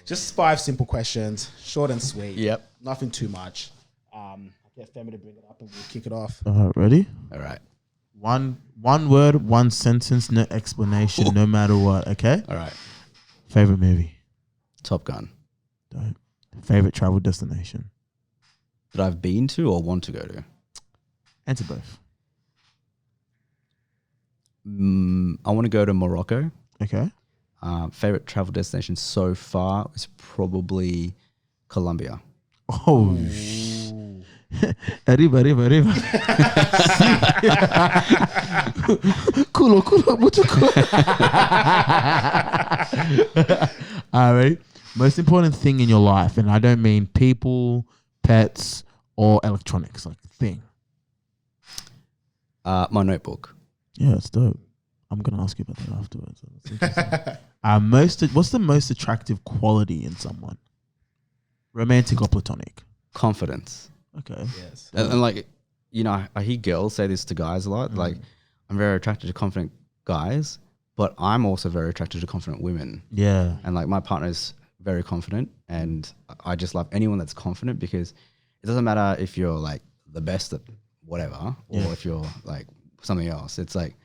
[SPEAKER 2] Just 5 simple questions, short and sweet.
[SPEAKER 3] Yep.
[SPEAKER 2] Nothing too much. I'll get Femi to bring it up and we'll kick it off.
[SPEAKER 1] Ready?
[SPEAKER 3] All right.
[SPEAKER 1] One word, one sentence, no explanation, no matter what. Okay.
[SPEAKER 3] All right.
[SPEAKER 1] Favorite movie.
[SPEAKER 3] Top Gun.
[SPEAKER 1] Dope. Favorite travel destination.
[SPEAKER 3] That I've been to or want to go to.
[SPEAKER 1] Answer both.
[SPEAKER 3] I want to go to Morocco.
[SPEAKER 1] Okay.
[SPEAKER 3] Favorite travel destination so far is probably Colombia.
[SPEAKER 1] Oh, arriba. Culo, mucho culo. All right. Most important thing in your life, and I don't mean people, pets, or electronics, like thing.
[SPEAKER 3] My notebook.
[SPEAKER 1] Yeah, that's dope. I'm gonna ask you about that afterwards. That's interesting. What's the most attractive quality in someone? Romantic or platonic?
[SPEAKER 3] Confidence.
[SPEAKER 1] Okay.
[SPEAKER 2] Yes.
[SPEAKER 3] And like, you know, I hear girls say this to guys a lot. Like, I'm very attracted to confident guys, but I'm also very attracted to confident women.
[SPEAKER 1] Yeah.
[SPEAKER 3] And like, my partner's very confident, and I just love anyone that's confident, because it doesn't matter if you're like the best at whatever, or if you're like something else. It's like,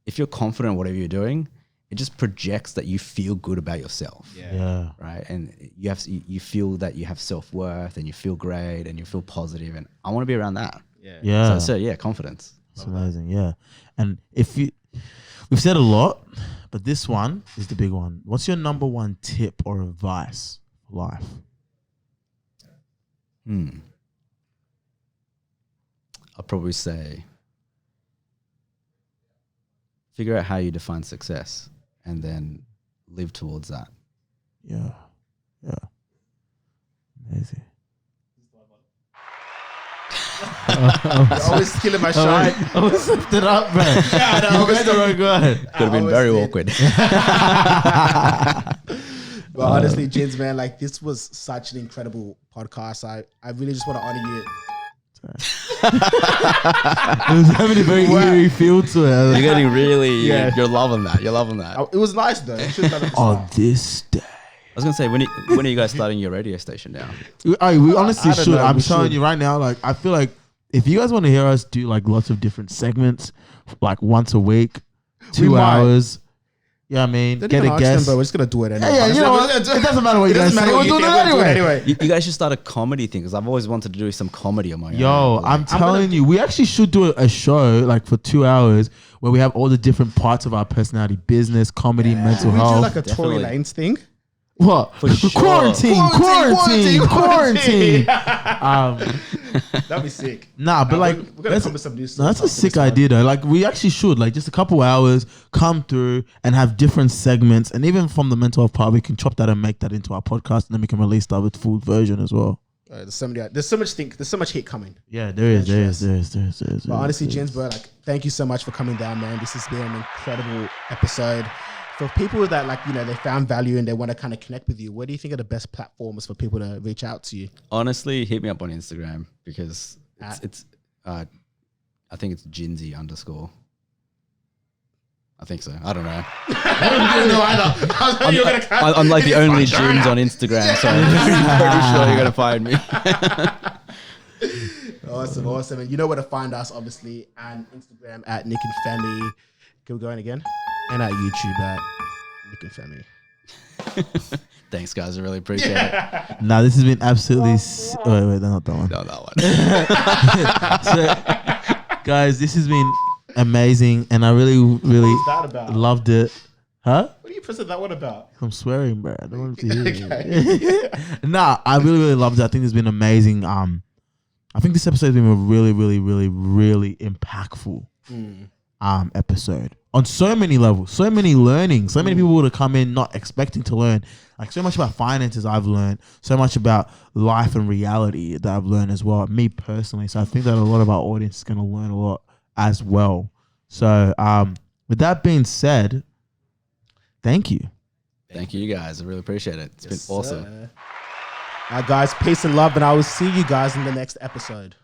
[SPEAKER 3] if you're confident in whatever you're doing, it just projects that you feel good about yourself.
[SPEAKER 1] Yeah.
[SPEAKER 3] Right. And you feel that you have self-worth, and you feel great, and you feel positive, and I want to be around that.
[SPEAKER 1] Yeah.
[SPEAKER 3] So yeah, confidence.
[SPEAKER 1] It's amazing. Yeah. And we've said a lot, but this one is the big one. What's your number one tip or advice for life?
[SPEAKER 3] I'll probably say, figure out how you define success, and then live towards that.
[SPEAKER 1] Yeah. Yeah. Amazing.
[SPEAKER 2] You're always killing my shine.
[SPEAKER 1] I almost slipped it up, man.
[SPEAKER 2] Yeah, no,
[SPEAKER 1] Go ahead.
[SPEAKER 3] Could have been very awkward.
[SPEAKER 2] But honestly, Jins, man, like, this was such an incredible podcast. I really just want to honor you.
[SPEAKER 1] It was having a very eerie feel to it.
[SPEAKER 3] You're getting really,
[SPEAKER 2] Yeah.
[SPEAKER 3] you're loving that. You're loving that.
[SPEAKER 2] It was nice, though. You should've done it at the
[SPEAKER 1] On
[SPEAKER 2] start.
[SPEAKER 1] this day.
[SPEAKER 3] I was gonna say, when are you guys starting your radio station now?
[SPEAKER 1] We honestly
[SPEAKER 2] I don't
[SPEAKER 1] should.
[SPEAKER 2] know,
[SPEAKER 1] I'm
[SPEAKER 2] we
[SPEAKER 1] telling
[SPEAKER 2] should.
[SPEAKER 1] you right now, like, I feel like if you guys want to hear us do like lots of different segments, like once a week, 2
[SPEAKER 2] might.
[SPEAKER 1] hours. Yeah, I mean,
[SPEAKER 2] Didn't
[SPEAKER 1] get
[SPEAKER 2] even
[SPEAKER 1] a
[SPEAKER 2] ask them,
[SPEAKER 1] guest.
[SPEAKER 2] but we're just going to do it anyway.
[SPEAKER 1] Yeah, you know what? It doesn't matter what you guys say. We're doing it anyway.
[SPEAKER 3] You guys should start a comedy thing, because I've always wanted to do some comedy on my own.
[SPEAKER 1] Yo, I'm telling you, we actually should do a show like for 2 hours where we have all the different parts of our personality: business, comedy, mental
[SPEAKER 2] We do
[SPEAKER 1] health.
[SPEAKER 2] like a Tory
[SPEAKER 3] Definitely.
[SPEAKER 2] Lanez thing.
[SPEAKER 1] What?
[SPEAKER 3] For sure.
[SPEAKER 1] Quarantine.
[SPEAKER 2] That'd be sick.
[SPEAKER 1] Nah, but like,
[SPEAKER 2] we're gonna
[SPEAKER 1] that's,
[SPEAKER 2] come with some new
[SPEAKER 1] no,
[SPEAKER 2] stuff
[SPEAKER 1] that's a
[SPEAKER 2] for
[SPEAKER 1] sick
[SPEAKER 2] this one.
[SPEAKER 1] idea though. Like, we actually should, like, just a couple hours come through and have different segments, and even from the mental health part, we can chop that and make that into our podcast, and then we can release that with full version as well.
[SPEAKER 2] There's so much hit coming.
[SPEAKER 1] Yeah, there is.
[SPEAKER 2] But honestly, Jins, bro, like, thank you so much for coming down, man. This has been an incredible episode. For people that, like, you know, they found value and they want to kind of connect with you, what do you think are the best platforms for people to reach out to you?
[SPEAKER 3] Honestly, hit me up on Instagram, because it's
[SPEAKER 2] At?
[SPEAKER 3] I think it's Jinsy _ I think so. I don't know.
[SPEAKER 2] I don't know either.
[SPEAKER 3] I'm like the only Jins on Instagram, so I'm pretty sure you're gonna find me.
[SPEAKER 2] Awesome. And you know where to find us, obviously, and Instagram at Nick and Femi. Can we go in again? And at YouTube at Nick and Femi.
[SPEAKER 3] Thanks, guys. I really appreciate it.
[SPEAKER 1] Nah, this has been absolutely. Wait, not that one.
[SPEAKER 3] No, that one.
[SPEAKER 1] So, guys, this has been amazing, and I really
[SPEAKER 2] What's that about?
[SPEAKER 1] loved it. Huh?
[SPEAKER 2] What are you pressing that one about?
[SPEAKER 1] I'm swearing, bro. I don't want to hear you. Nah, I really loved it. I think it's been amazing. I think this episode has been a really impactful episode. on so many levels, so many learnings, so many people would have come in not expecting to learn. Like so much about finances I've learned, so much about life and reality that I've learned as well, me personally. So I think that a lot of our audience is going to learn a lot as well. So with that being said, thank you.
[SPEAKER 3] Thank you guys. I really appreciate it. It's been awesome.
[SPEAKER 2] Guys, peace and love, and I will see you guys in the next episode.